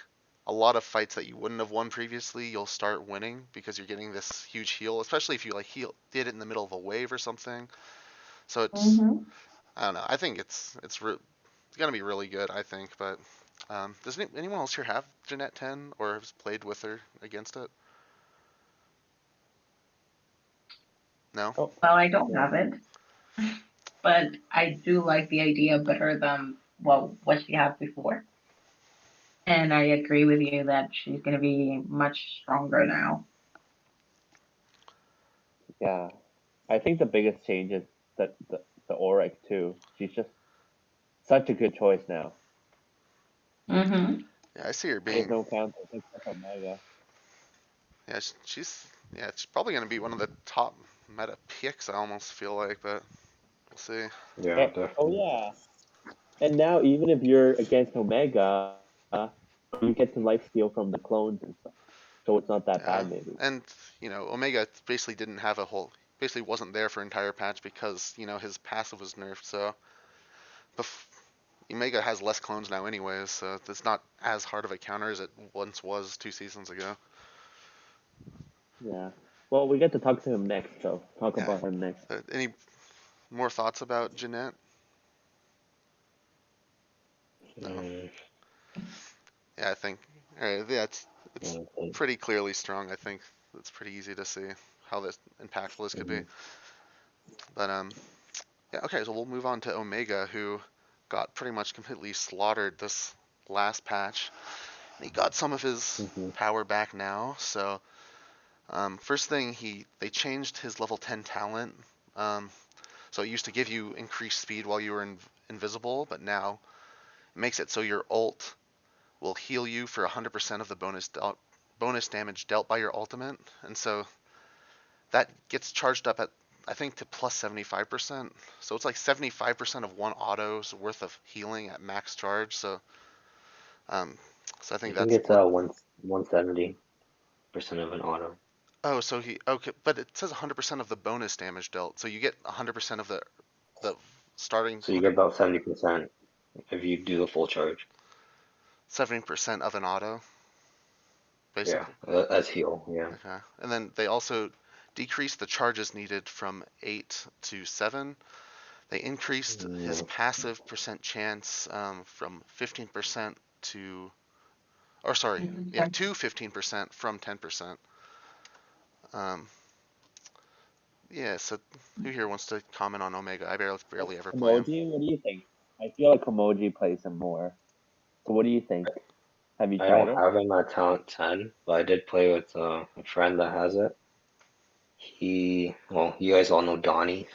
a lot of fights that you wouldn't have won previously, you'll start winning because you're getting this huge heal, especially if you did it in the middle of a wave or something. So it's Mm-hmm. I don't know. I think it's gonna be really good. I think, but does anyone else here have Ginette 10 or has played with her against it? No. Oh, Well, I don't yeah. have it, but I do like the idea better than what she had before. And I agree with you that she's going to be much stronger now. Yeah. I think the biggest change is the Auric too. She's just such a good choice now. Mm-hmm. Yeah, I see her There's being. no counter except Omega. Yeah, she's probably gonna be one of the top meta picks. I almost feel like, but we'll see. Yeah, Oh definitely. yeah. And now even if you're against Omega, you get to life steal from the clones and stuff. So it's not that Yeah, bad maybe. and Omega basically didn't have basically wasn't there for entire patch because his passive was nerfed. So Omega has less clones now anyways, so it's not as hard of a counter as it once was 2 seasons ago. Yeah. Well, we get to talk to him next, so talk Yeah. about him next. Any more thoughts about Ginette? No. Mm, Yeah, I think. All right. Yeah, it's okay. pretty clearly strong. I think it's pretty easy to see how impactful this could be. But yeah. Okay. So we'll move on to Omega, who got pretty much completely slaughtered this last patch. He got some of his Mm-hmm. power back now. So first thing, they changed his level 10 talent. So it used to give you increased speed while you were invisible, but now it makes it so your ult will heal you for 100% of the bonus damage dealt by your ultimate, and so that gets charged up at I think to plus 75%. So it's like 75% of one auto's worth of healing at max charge. Um, so I I think think that's it's 170% of an auto. Oh, so okay, but it says 100% of the bonus damage dealt, so you get 100% of the starting So you get about 70% if you do the full charge. 70% of an auto, Yeah, basically. as heal. Yeah. Okay, and then they also decreased the charges needed from 8 to 7. They increased his Mm, passive percent chance from 15% to, or sorry, yeah, to 15% from 10%. Um, yeah, so who here wants to comment on Omega? I barely ever play him. Emoji, what do you think? I feel like Emoji plays him more. So what do you think? Have you I tried don't it? have him at talent 10, but I did play with a friend that has it. Well, you guys all know Donnie.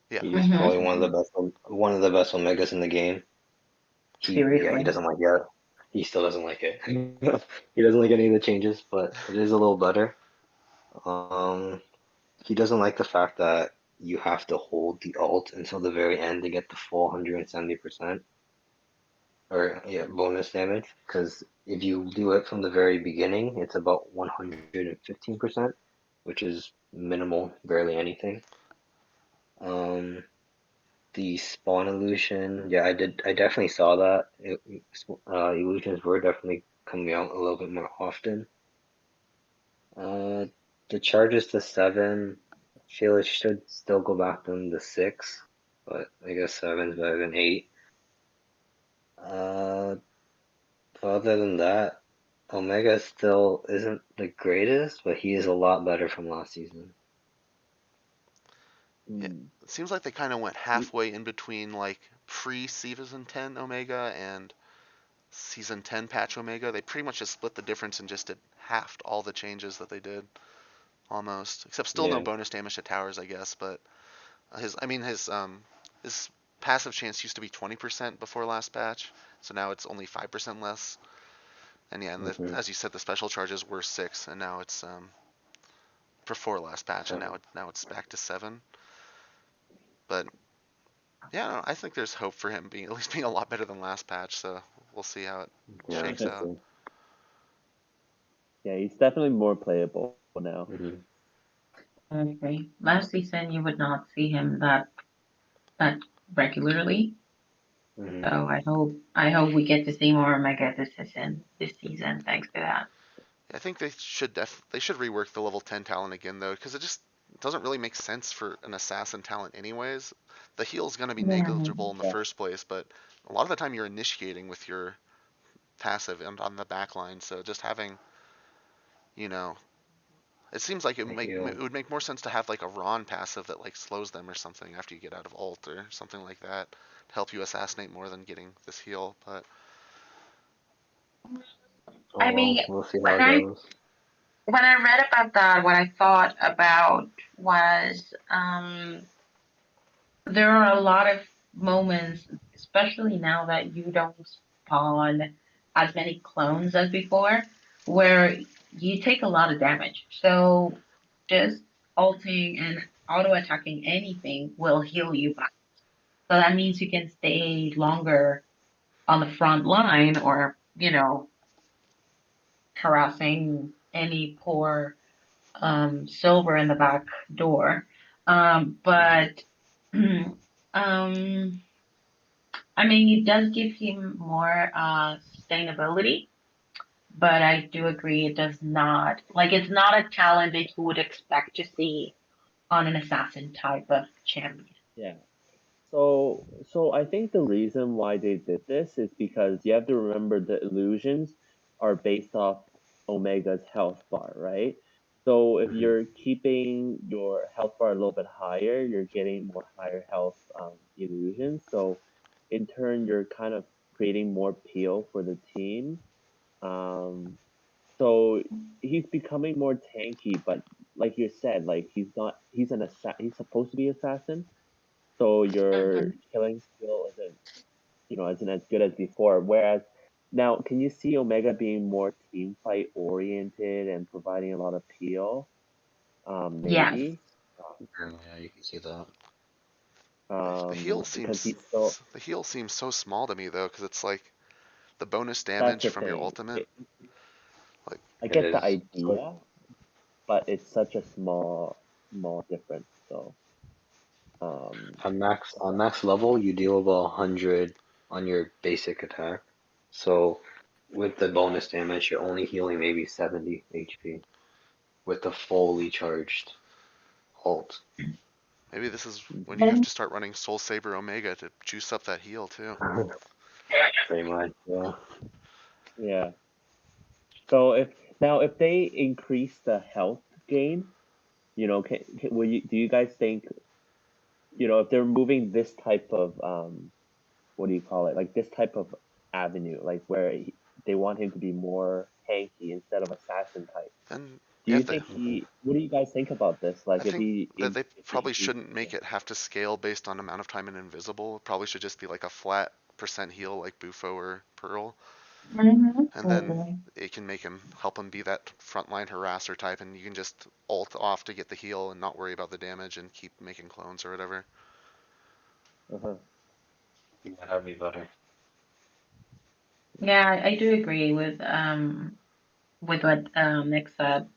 Yeah. He's Hmm. probably one of the best Omegas in the game. He Seriously. doesn't like it. He still doesn't like it. He doesn't like any of the changes, but it is a little better. Um, he doesn't like the fact that you have to hold the ult until the very end to get the full 170% or yeah, bonus damage. Because if you do it from the very beginning, it's about 115%, which is minimal, barely anything. Um, the spawn illusion, yeah, I definitely saw that. Illusions were definitely coming out a little bit more often. Uh, the charges to 7, I feel it should still go back down to 6, but I guess 7's better than 8. Uh, other than that, Omega still isn't the greatest, but he is a lot better from last season. Yeah. Mm. It seems like they kind of went halfway in between like pre-season 10 Omega and season 10 patch Omega. They pretty much just split the difference and just did halved all the changes that they did almost, except still no Yeah. bonus damage to towers, I guess. But his passive chance used to be 20% before last patch, so now it's only 5% less. And yeah, and Mm-hmm. as you said, the special charges were 6, and now it's before last patch, and now it's back to 7. But yeah, no, I think there's hope for him being at least being a lot better than last patch. So we'll see how it Yeah, shakes out. Yeah, he's definitely more playable now. mm-hmm. I agree. Last season, you would not see him that regularly. Mm-hmm. So I hope we get to see more Omega this season. Thanks to that. I think they should rework the level 10 talent again though, because it just doesn't really make sense for an assassin talent anyways. The heal's going to be Yeah. negligible in the Yeah. first place, but a lot of the time you're initiating with your passive and on the back line, so just having, you know, it seems like A heal. it would make more sense to have like a Ron passive that like slows them or something after you get out of ult or something like that to help you assassinate more than getting this heal. But Oh I well, mean, we'll see how when it I goes. when I read about that, what I thought about was there are a lot of moments, especially now that you don't spawn as many clones as before, where you take a lot of damage. So just ulting and auto attacking anything will heal you back. So that means you can stay longer on the front line or, harassing any poor silver in the back door. Mm-hmm. But um I mean, it does give him more sustainability, but I do agree it does not, like, it's not a talent that you would expect to see on an assassin type of champion. Yeah. So I think the reason why they did this is because you have to remember the illusions are based off Omega's health bar, right? So if Mm-hmm. you're keeping your health bar a little bit higher, you're getting more higher health illusions. So in turn, you're kind of creating more peel for the team. Um, so he's becoming more tanky, but like you said, like he's supposed to be assassin, so your Mhm. killing skill isn't as good as before. Whereas now, can you see Omega being more team fight oriented and providing a lot of peel? Yes. Maybe. Yeah, you can see that. the heal Because seems he's still. the heal seems so small to me though, because it's like the bonus That's damage the from your thing. ultimate. Like I It get the is. So idea, but it's such a small difference. So, um, on max level, you deal about 100 on your basic attack. So with the bonus damage, you're only healing maybe 70 HP with the fully charged ult. maybe this is when you have And to start running Soul Saber Omega to juice up that heal too. Pretty much, yeah. yeah. So if they increase the health gain, do you guys think, if they're moving this type of what do you call it, like this type of avenue, like where they want him to be more tanky instead of assassin type? Then Do Yeah, you think he? What do you guys think about this? I Like, think that they if he probably increases shouldn't make it have to scale based on amount of time in invisible. It probably should just be like a flat percent heal like Bufo or Pearl, and then Totally. it can help him be that frontline harasser type, and you can just ult off to get the heal and not worry about the damage and keep making clones or whatever. Uh-huh. Yeah, that'd be better. Yeah, I do agree with what Nick said.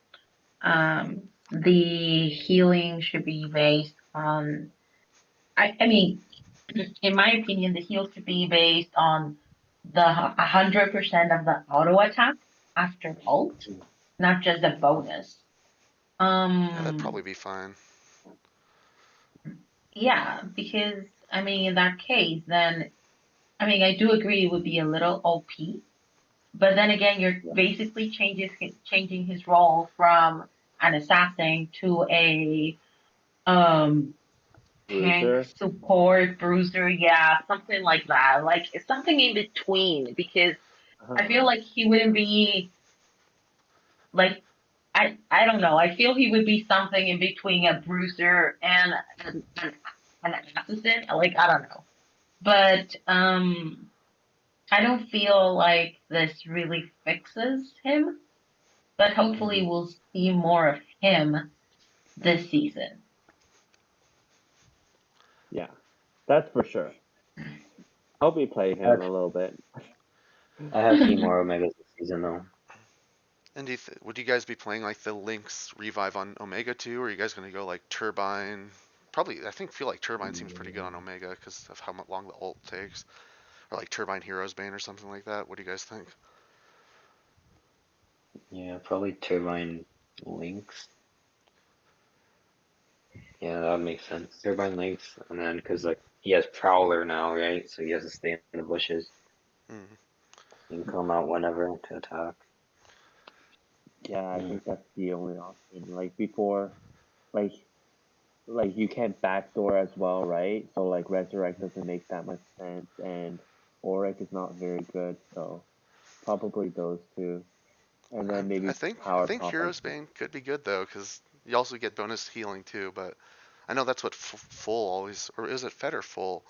The healing should be based on I mean, in my opinion, the heal should be based on the 100% of the auto attack after ult, not just a bonus. Yeah, that'd probably Um, be fine. yeah, because I mean, in that case, then I mean, I do agree it would be a little OP, but then again, you're Yeah. basically changing his role from an assassin to a um tank Bruiser. support bruiser, yeah, something like that. Like it's something in between because I Uh-huh. feel like he wouldn't be like I don't know. I feel he would be something in between a bruiser and an assassin. Like I don't know. But I don't feel like this really fixes him, but hopefully Mhm. we'll see more of him this season. Yeah, that's for sure. I'll be playing him I've, a little bit. I have seen more Omegas this season though. And would you guys be playing like the Lynx revive on Omega too, or are you guys gonna go like Turbine? Probably, feel like Turbine seems pretty good on Mm, Omega because of how long the ult takes, or like Turbine Heroes Bane or something like that. What do you guys think? Yeah, probably Turbine Links. Yeah, that makes sense. Turbine Links, and then because like he has Prowler now, right? So he has to stay in the bushes Hmm. and come out whenever to attack. yeah, I Mm. think that's the only option. Like before, like you can't backdoor as well, right? So like resurrect doesn't make that much sense, and Auric is not very good, so probably those two, and then I maybe think power pop. Heroes Bane could be good though because you also get bonus healing too. But I know that's what Full always, or is it Fed or Full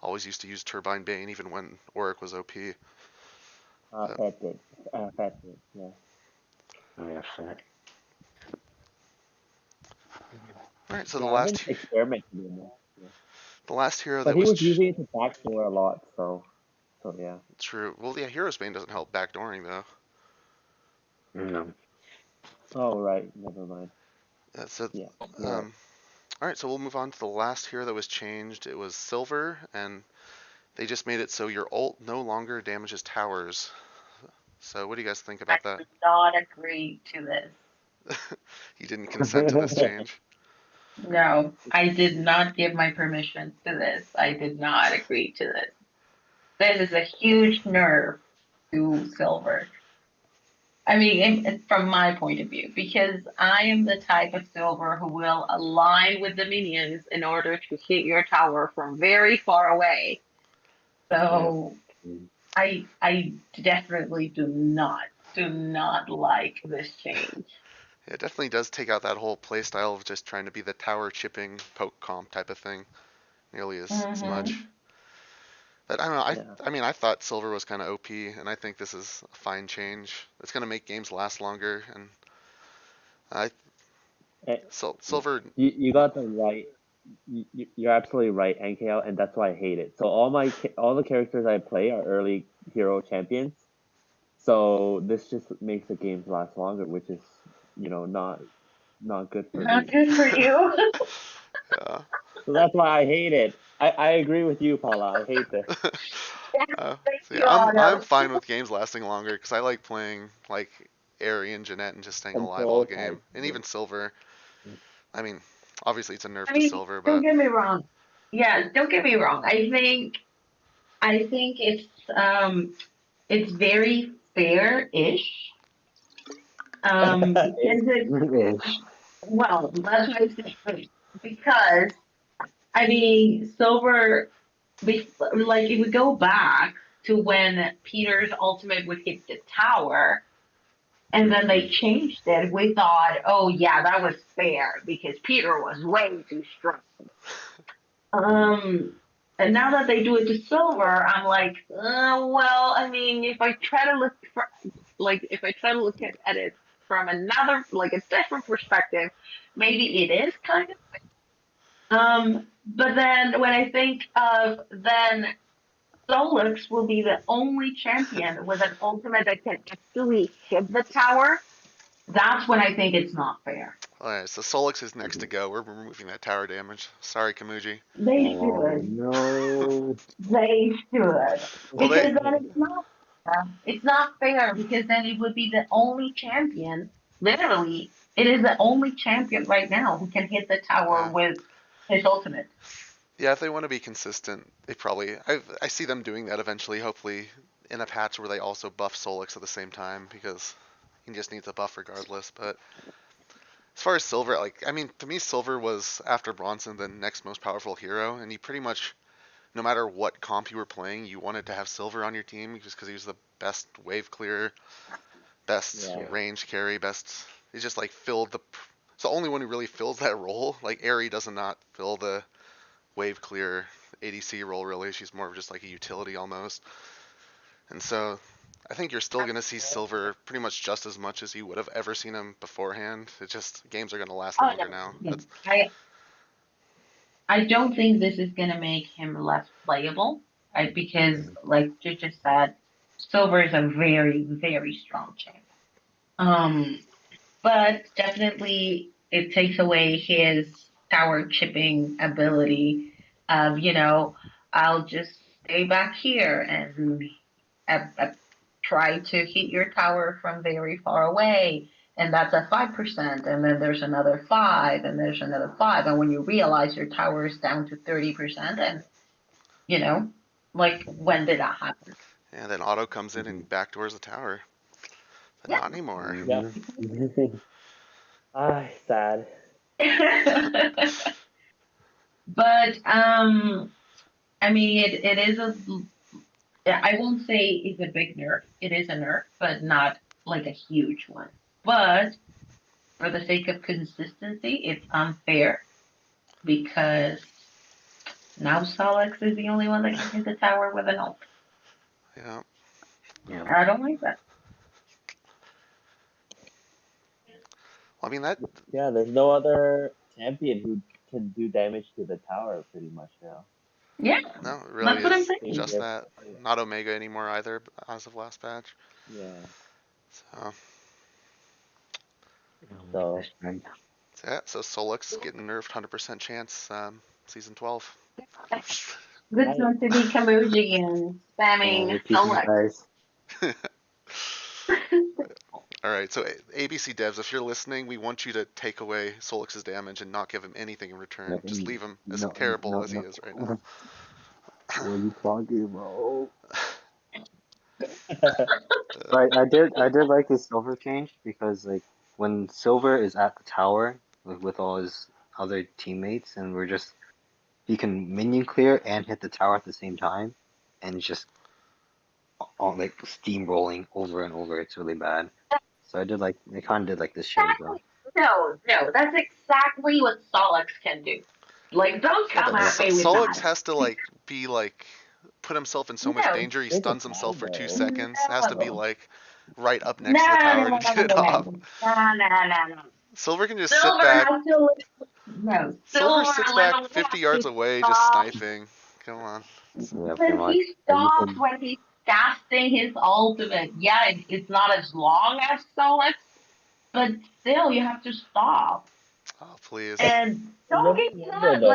always used to use Turbine Bane even when Auric was OP. But Fed did, Fed did, yeah. Oh yeah, fat. all right, so Yeah, I've been experimenting with it. Yeah. the last hero But that he was was using it to backdoor a lot, so yeah. true. Well, yeah, Heroes Bane doesn't help backdooring though. No. Oh right, never mind. So Yeah, you're right. um, all right, so we'll move on to the last hero that was changed. It was Silver, and they just made it so your ult no longer damages towers. So what do you guys think I about that? would not agree to this. You didn't consent to this change. No, I did not give my permission to this. I did not agree to this. This is a huge nerf to silver. I mean, from my point of view, because I am the type of silver who will align with the minions in order to hit your tower from very far away. Yeah. So Mm. I definitely do not like this change. It definitely does take out that whole playstyle of just trying to be the tower chipping poke comp type of thing nearly as much. Hmm. But I don't know. Yeah. I mean, I thought Silver was kind of OP, and I think this is a fine change. It's going to make games last longer, and I Eh, Silver. you got the right. You're absolutely right, NKL, and that's why I hate it. So all the characters I play are early hero champions. So this just makes the games last longer, which is not good for Not me. good for you. Yeah. So that's why I hate it. I agree with you, Paula. I hate this. Thank See, you, I'm Otto. fine with games lasting longer because I like playing like Aery and Ginette and just staying alive all Control game, type. and Yeah. even Silver. I mean, obviously it's a nerf I to mean, Silver, don't but get me wrong. Yeah, don't get me wrong. I think it's very fair-ish. Because it Ish. well, that's what I'm saying. Because I mean, silver. Like if we go back to when Peter's ultimate would hit the tower, and then they changed it. We thought, oh yeah, that was fair because Peter was way too strong. Um, and now that they do it to silver, I'm like, well, I mean, if I try to look for, like, if I try to look at it from another, like, a different perspective, maybe it is kind of. But then when I think of then Solix will be the only champion with an ultimate that can actually hit the tower. That's when I think it's not fair. Alright, so Solix is next to go. We're removing that tower damage. Sorry, Kamuji. They Oh should. no. They should. Well, they Because then it's not fair. It's not fair because then it would be the only champion. Literally, it is the only champion right now who can hit the tower yeah. with his ultimate. Yeah, if they want to be consistent, they probably. I see them doing that eventually, hopefully, in a patch where they also buff Solix at the same time, because he just needs a buff regardless. But as far as Silver, like, I mean, to me, Silver was, after Bronson, the next most powerful hero, and he pretty much, no matter what comp you were playing, you wanted to have Silver on your team, just because he was the best wave clearer, best Yeah. range carry, best. He just, like, filled the. It's the only one who really fills that role. Like, Aery does not fill the wave clear ADC role really. She's more of just like a utility almost. And so I think you're still going to see Silver pretty much just as much as you would have ever seen him beforehand. It's just games are going to last Oh, longer no. now. Yeah. I don't think this is going to make him less playable because, like you just said, Silver is a very, very strong champ. But definitely it takes away his tower chipping ability of, I'll just stay back here and try to hit your tower from very far away. And that's a 5%. And then there's another 5, and there's another 5. And when you realize your tower is down to 30%, and, like, when did that happen? And then Auto comes in and backdoors the tower. But Yeah. not anymore. Yep. Sad. But I mean, it is I won't say it's a big nerf. It is a nerf, but not like a huge one. But for the sake of consistency, it's unfair because now Solix is the only one that can hit the tower with an ult. Yeah. Yeah. I don't like that. Well, I mean that. Yeah, there's no other champion who can do damage to the tower pretty much now. Yeah, No, it that's really what I'm is saying. just that. Not Omega anymore either, as of last patch. Yeah. So So yeah. So Solix getting nerfed 100% chance. Season 12. Good one to be Kamuji and spamming repeat you Solix. guys. All right, so ABC devs, if you're listening, we want you to take away Solix's damage and not give him anything in return. No, Just leave him as no, terrible no, as he no. is right now. What are you talking about? But I did like his silver change because like when Silver is at the tower like, with all his other teammates and he can minion clear and hit the tower at the same time and it's just all like steamrolling over and over. It's really bad. So I kind of did like this change though. No, that's exactly what Solix can do. Like, don't Yeah, come but at me with Solix that. has to like be like put himself in so much No, danger. He It's a stuns himself for 2 combo. seconds. Has to be no, like right up no, next to the no, tower no, to no, get it no, off. no, no. Silver can just sit Silver back. has to no. Silver Silver sits back literally 50 has yards to away, just stop. sniping. Come on. Yeah, pretty But much. he And, stops and when he's casting his ultimate. Yeah, it's not as long as Solix, but still, you have to stop. Oh, please. And You don't have get to remember mad. though,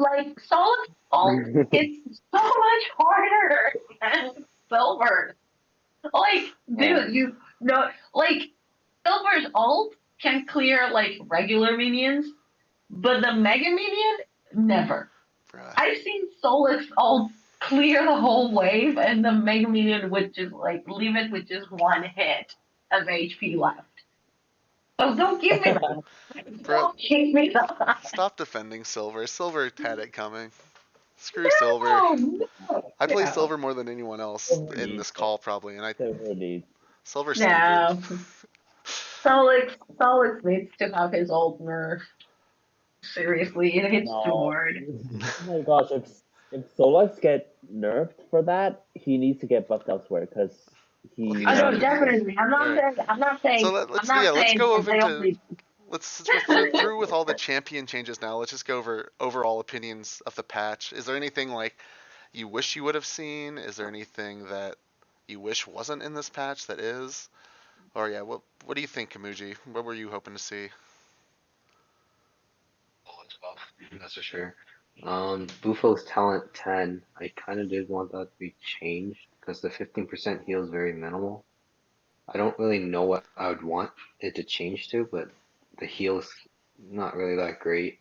Like Solix ult hits so much harder than Silver. Like, dude, you know, like Silver's ult can clear like regular minions, but the Mega Minion never. Bruh. I've seen Solix ult clear the whole wave, and the Mega Minion would just like leave it with just one hit of HP left. So don't give me that. Bro, Don't give me that. stop defending Silver. Silver had it coming. Screw No, Silver. I play no, Silver more than anyone else Silver in needs this it. call probably, and Silver needs. Silver's stupid. no. Solix needs to have his old nerf. Seriously, it hits too No. hard. Oh my gosh, if Solux get nerfed for that, he needs to get buffed elsewhere because Well, I yeah. he. know, definitely. I'm All not right. saying. I'm not So saying. I'm let's not let's saying go that over they to only. since we're through with all the champion changes now. Let's just go over overall opinions of the patch. Is there anything like you wish you would have seen? Is there anything that you wish wasn't in this patch that is? Or yeah, what do you think, Kamuji? What were you hoping to see? Oh, it's buff. That's for sure. Bufo's talent 10. I kind of did want that to be changed because the 15% heal is very minimal. I don't really know what I would want it to change to, but the heal's not really that great.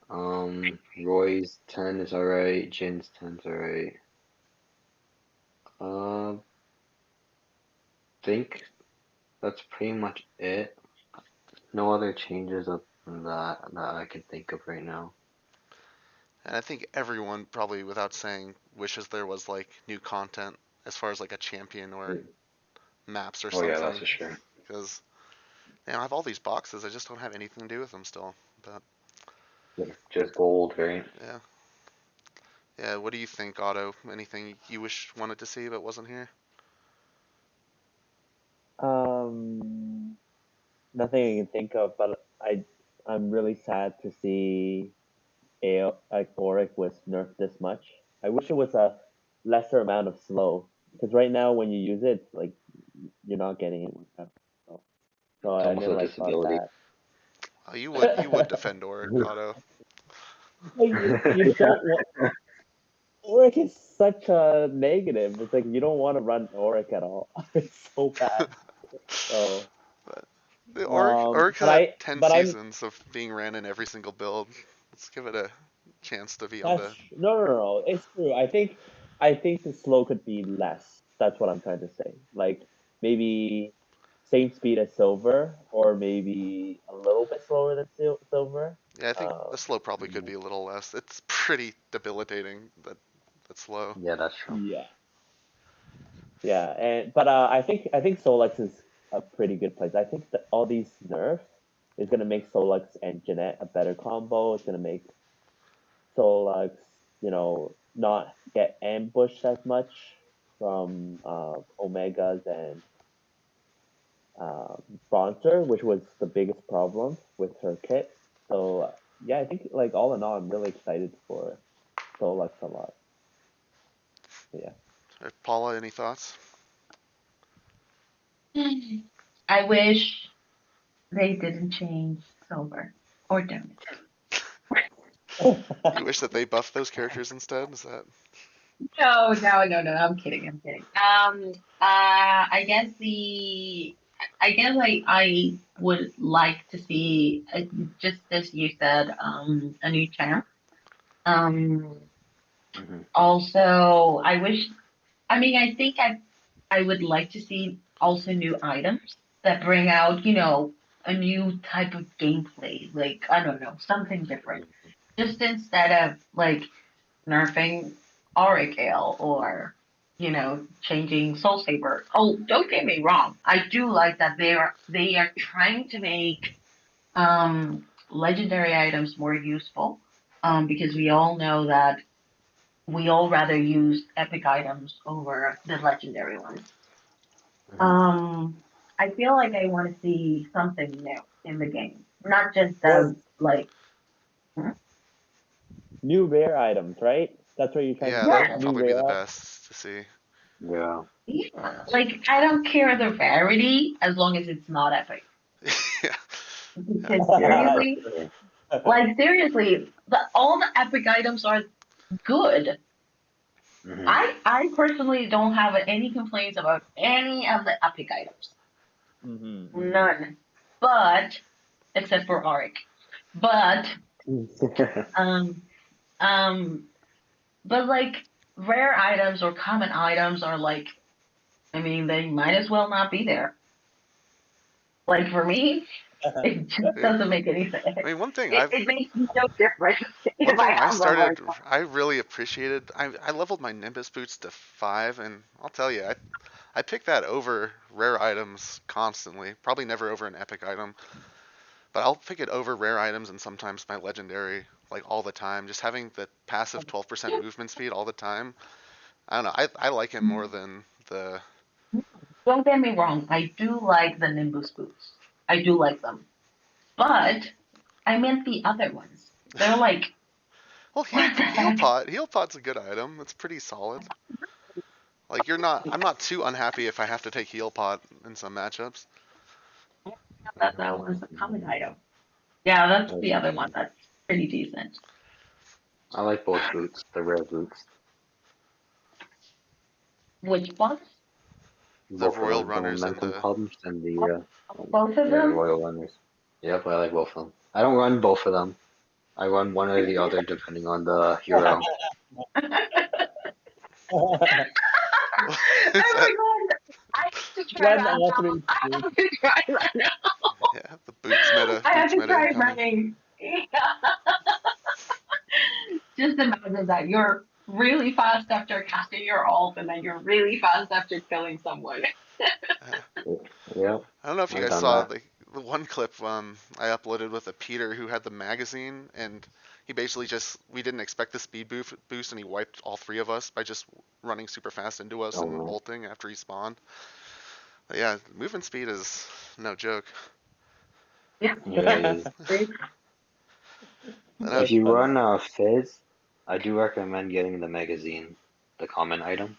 Roy's 10 is alright. Jin's 10 is alright. Uh, think that's pretty much it. No other changes up than that I can think of right now. And I think everyone probably, without saying, wishes there was like new content as far as like a champion or maps or Oh yeah, that's something. for sure. Because I have all these boxes, I just don't have anything to do with them still. But Yeah, just gold, right? yeah, yeah. What do you think, Otto? Anything you wish wanted to see but wasn't here? Um, Nothing I can think of, but I'm really sad to see like Auric was nerfed this much. I wish it was a lesser amount of slow because right now when you use it, like you're not getting it with that. So It's I almost didn't a like about disability. Oh, you would defend Auric, Otto. that. Like you don't want Auric is such a negative. It's like you don't want to run Auric at all. It's so bad. So But the Auric but has had I 10 but I'm seasons of being ran in every single build. Let's give it a chance to be on That's the. no. It's true. I think the slow could be less. That's what I'm trying to say. Like maybe same speed as silver, or maybe a little bit slower than silver. Yeah, I think Um, the slow probably could be a little less. It's pretty debilitating that slow. Yeah, that's true. yeah, yeah. And but I think Solux is a pretty good place. I think that all these nerfs is gonna make Solux and Ginette a better combo. It's gonna make Solux, not get ambushed as much from Omegas and Bronzer, which was the biggest problem with her kit. So yeah, I think like all in all, I'm really excited for Solux a lot. So, yeah. Paula, any thoughts? I wish they didn't change Silver or Donus. You wish that they buffed those characters instead? Is that? No. I'm kidding. I'm kidding. I guess I would like to see, just as you said, a new champ. Um, Hmm. Also, I wish. I mean, I think I would like to see also new items that bring out, a new type of gameplay. Like, I don't know, something different. Just instead of like nerfing Auric Ale or, changing Soul Saber. Oh, don't get me wrong. I do like that they are trying to make legendary items more useful. Because we all know that we all rather use epic items over the legendary ones. Hmm. Um, I feel like I want to see something new in the game, not just Well, like, hmm? new rare items, right? That's what you're trying to Yeah, that say. would Yes, New probably be the rare. best to see. Yeah. yeah. Like I don't care the rarity as long as it's not epic. Yeah. Yeah. Because Yeah, that's seriously, true. all the epic items are good. Hmm. I personally don't have any complaints about any of the epic items. Mm-hmm. None. But except for Auric. But um um but like rare items or common items are like, I mean, they might as well not be there. Like for me, it just Yeah. doesn't make any sense. I mean, It makes no difference one if I thing I have them or started, I really appreciated. I leveled my Nimbus boots to 5, and I'll tell you, I pick that over rare items constantly. Probably never over an epic item, but I'll pick it over rare items and sometimes my legendary, like all the time. Just having the passive 12% movement speed all the time. I don't know. I like it more than the. Don't get me wrong, I do like the Nimbus boots. I do like them. But I meant the other ones. They're like, Well, what the heck? heal pot's a good item. It's pretty solid. Like I'm not too unhappy if I have to take heal pot in some matchups. That was a common item. Yeah, that's the other one that's pretty decent. I like both boots, the rare boots. Which ones? The Both of royal them, the runners and momentum the. pumps and the Both of yeah, them? royal runners. Yep, I like both of them. I don't run both of them. I run one or the other depending on the hero. Oh Is that, my god! I have to try Run that all now. three I boots. have to try that now. yeah, the boots meta. I have Boots to meta try incoming. running. Just imagine that you're really fast after casting your ult, and then you're really fast after killing someone. Yeah, I don't know if you I've guys done saw that. the one clip I uploaded with a Peter who had the magazine, and he basically just we didn't expect the speed boost, and he wiped all three of us by just running super fast into us Oh and no. ulting after he spawned. But yeah, movement speed is no joke. Yeah. It really is. I know, If That's you funny. run Fizz, I do recommend getting the magazine, the common item.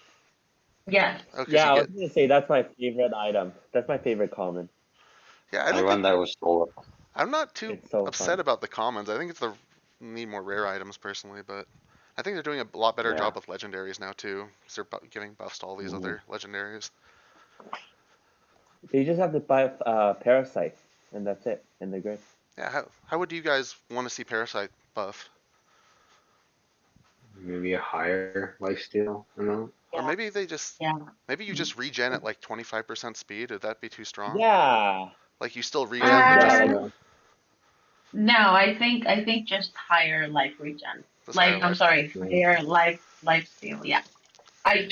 Yes. oh, because Yeah, you I get was gonna say that's my favorite item. That's my favorite common. yeah. I I don't run think that with Solar. I'm not too It's so upset fun. about the commons. I think it's the need more rare items personally, but I think they're doing a lot better Yeah. job with legendaries now too. 'Cause they're giving buffs to all these Mhm. other legendaries. They just have to buy Parasite, and that's it, and they're good. Yeah, how would you guys want to see Parasite buff? Maybe a higher lifesteal amount. Or Yeah. maybe they just Yeah. maybe you just regen at like 25% speed. Would that be too strong? Yeah, Like you still regen, but yeah, just like Uh, no, I think just higher life regen. higher Like I'm life. sorry, Mm. higher life steal. Yeah. I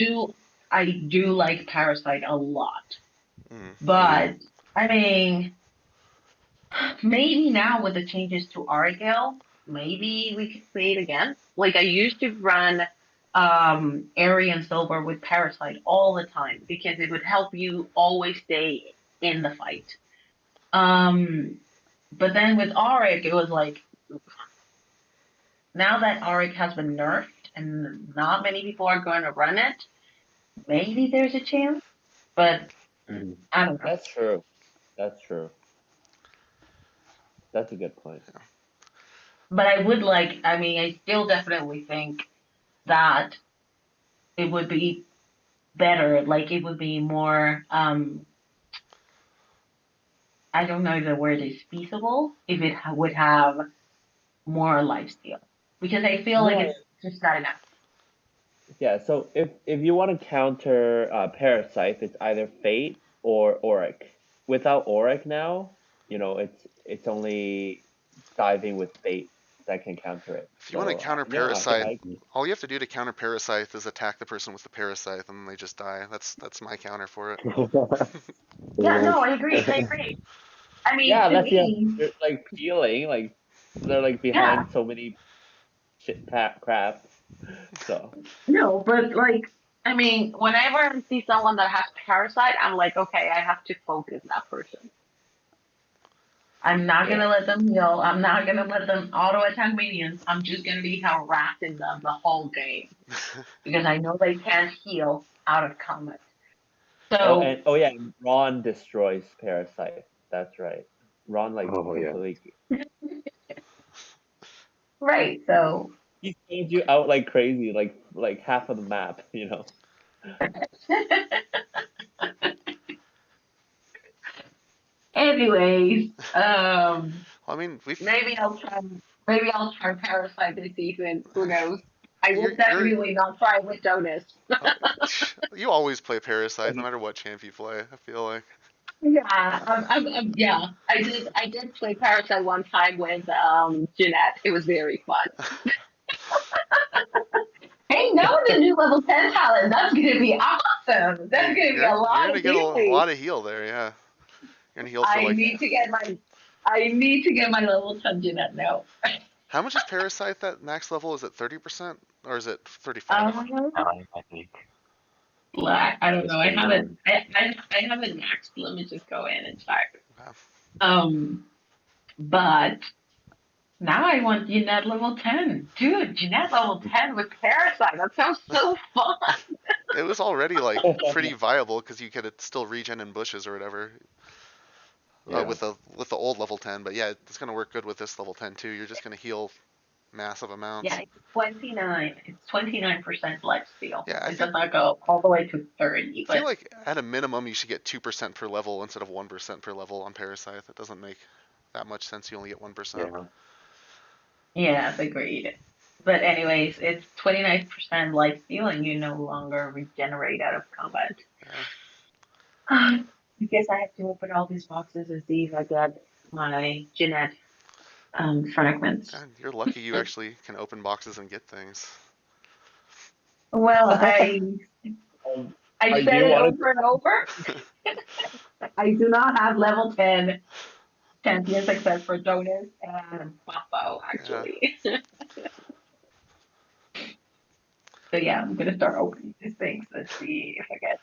do like Parasite a lot. Mm. Mhm. But I mean, maybe now with the changes to Auric Ale, maybe we could play it again. Like I used to run Aery and Sabre with Parasite all the time because it would help you always stay in the fight. Um, but then with Auric, it was like now that Auric has been nerfed and not many people are going to run it, maybe there's a chance. But Mhm. I don't know. that's true. That's true. That's a good point. But I would like, I mean, I still definitely think that it would be better, like it would be more, I don't know if the word is feasible, if it would have more lifesteal. Because I feel like No, it's just not enough. yeah. So if you want to counter Parasite, it's either Fate or Auric. Without Auric now, it's only diving with Fate that can counter it. If you want to So counter yeah, Parasite, I all you have to do to counter Parasite is attack the person with the Parasite, and they just die. That's my counter for it. Yeah, Pretty no, much. I agree. I agree. I mean, yeah, to unless me, you're like peeling, like they're like yeah, behind so many shit crap. So no, but like, I mean, whenever I see someone that has parasite, I'm like, okay, I have to focus that person. I'm not yeah, gonna let them heal. I'm not gonna let them auto attack minions. I'm just gonna be harassing them the whole game because I know they can't heal out of combat. So oh yeah, and Ron destroys Parasite. That's right. Ron like Oh yeah. completely. right, so He sends you out like crazy, like half of the map. anyways, I mean, maybe I'll try. Maybe I'll try parasite this season. Who knows? I will you're definitely not try with Donus. uh, you always play Parasite no matter what champ you play. I feel like. Yeah, yeah. I did play Parasite one time with Ginette. It was very fun. Hey, now the new level 10 talent. That's gonna be awesome. awesome. That's gonna be a You're lot gonna of get a healing. lot of heal there, yeah. You're gonna heal for I like, need to get my I need to get my level 10 Ginette now. how much is Parasite that max level? Is it 30% or is it 35? Um, I think. I don't know. I Depends haven't on. I haven't maxed. Let me just go in and check. Wow. But now I want Ginette level 10. Dude, Ginette level 10 with Parasite. That sounds so fun. It was already like pretty viable because you could still regen in bushes or whatever Yeah. with the old level 10. But yeah, it's gonna work good with this level 10 too. You're just gonna heal massive amounts. Yeah, it's 29. It's 29% life steal. Yeah, It does not go all the way to 30, I feel but like at a minimum you should get 2% per level instead of 1% per level on Parasite. That doesn't make that much sense. You only get 1%. Yeah. yes, agreed. But anyways, it's 29% life steal and you no longer regenerate out of combat. Yeah. I guess I have to open all these boxes and see if I got my Ginette fragments. God, you're lucky you actually can open boxes and get things. Well, I Do said you it want over and over. I do not have level 10 champions except for Donus and Popo, Yeah. actually. So yeah, I'm gonna start opening these things and see if I get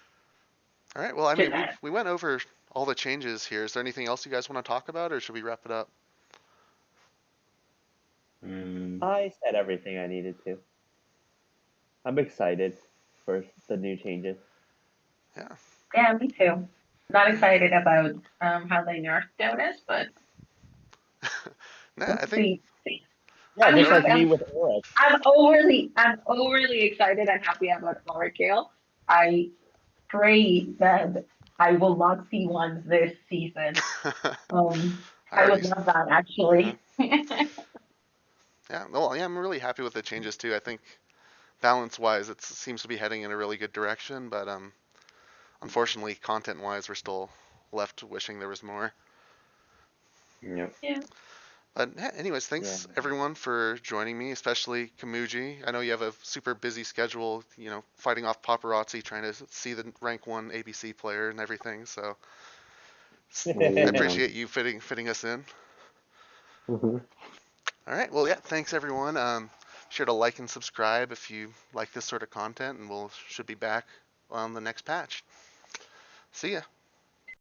All right. Well, I mean, Ginette. we went over all the changes here. Is there anything else you guys want to talk about, or should we wrap it up? Mm, I said everything I needed to. I'm excited for the new changes. Yeah. Yeah, me too. Not excited about how they nerfed Donus, but Nah, we'll I think see. Yeah, I'm just whatever. like happy. me with Auric. I'm overly excited and happy about Auric Ale. I pray that I will not see one this season. I I already. would love that Yeah. actually. Yeah. Well, yeah. I'm really happy with the changes too. I think balance-wise, it seems to be heading in a really good direction. But unfortunately, content-wise, we're still left wishing there was more. yeah. Yeah. But anyways, Yeah. thanks everyone for joining me, especially Kamuji. I know you have a super busy schedule, fighting off paparazzi, trying to see the rank 1 ABC player and everything. So I Yeah. appreciate you fitting us in. Mm-hmm. All right. Well, yeah. Thanks everyone. Sure to like and subscribe if you like this sort of content, and should be back on the next patch. See ya.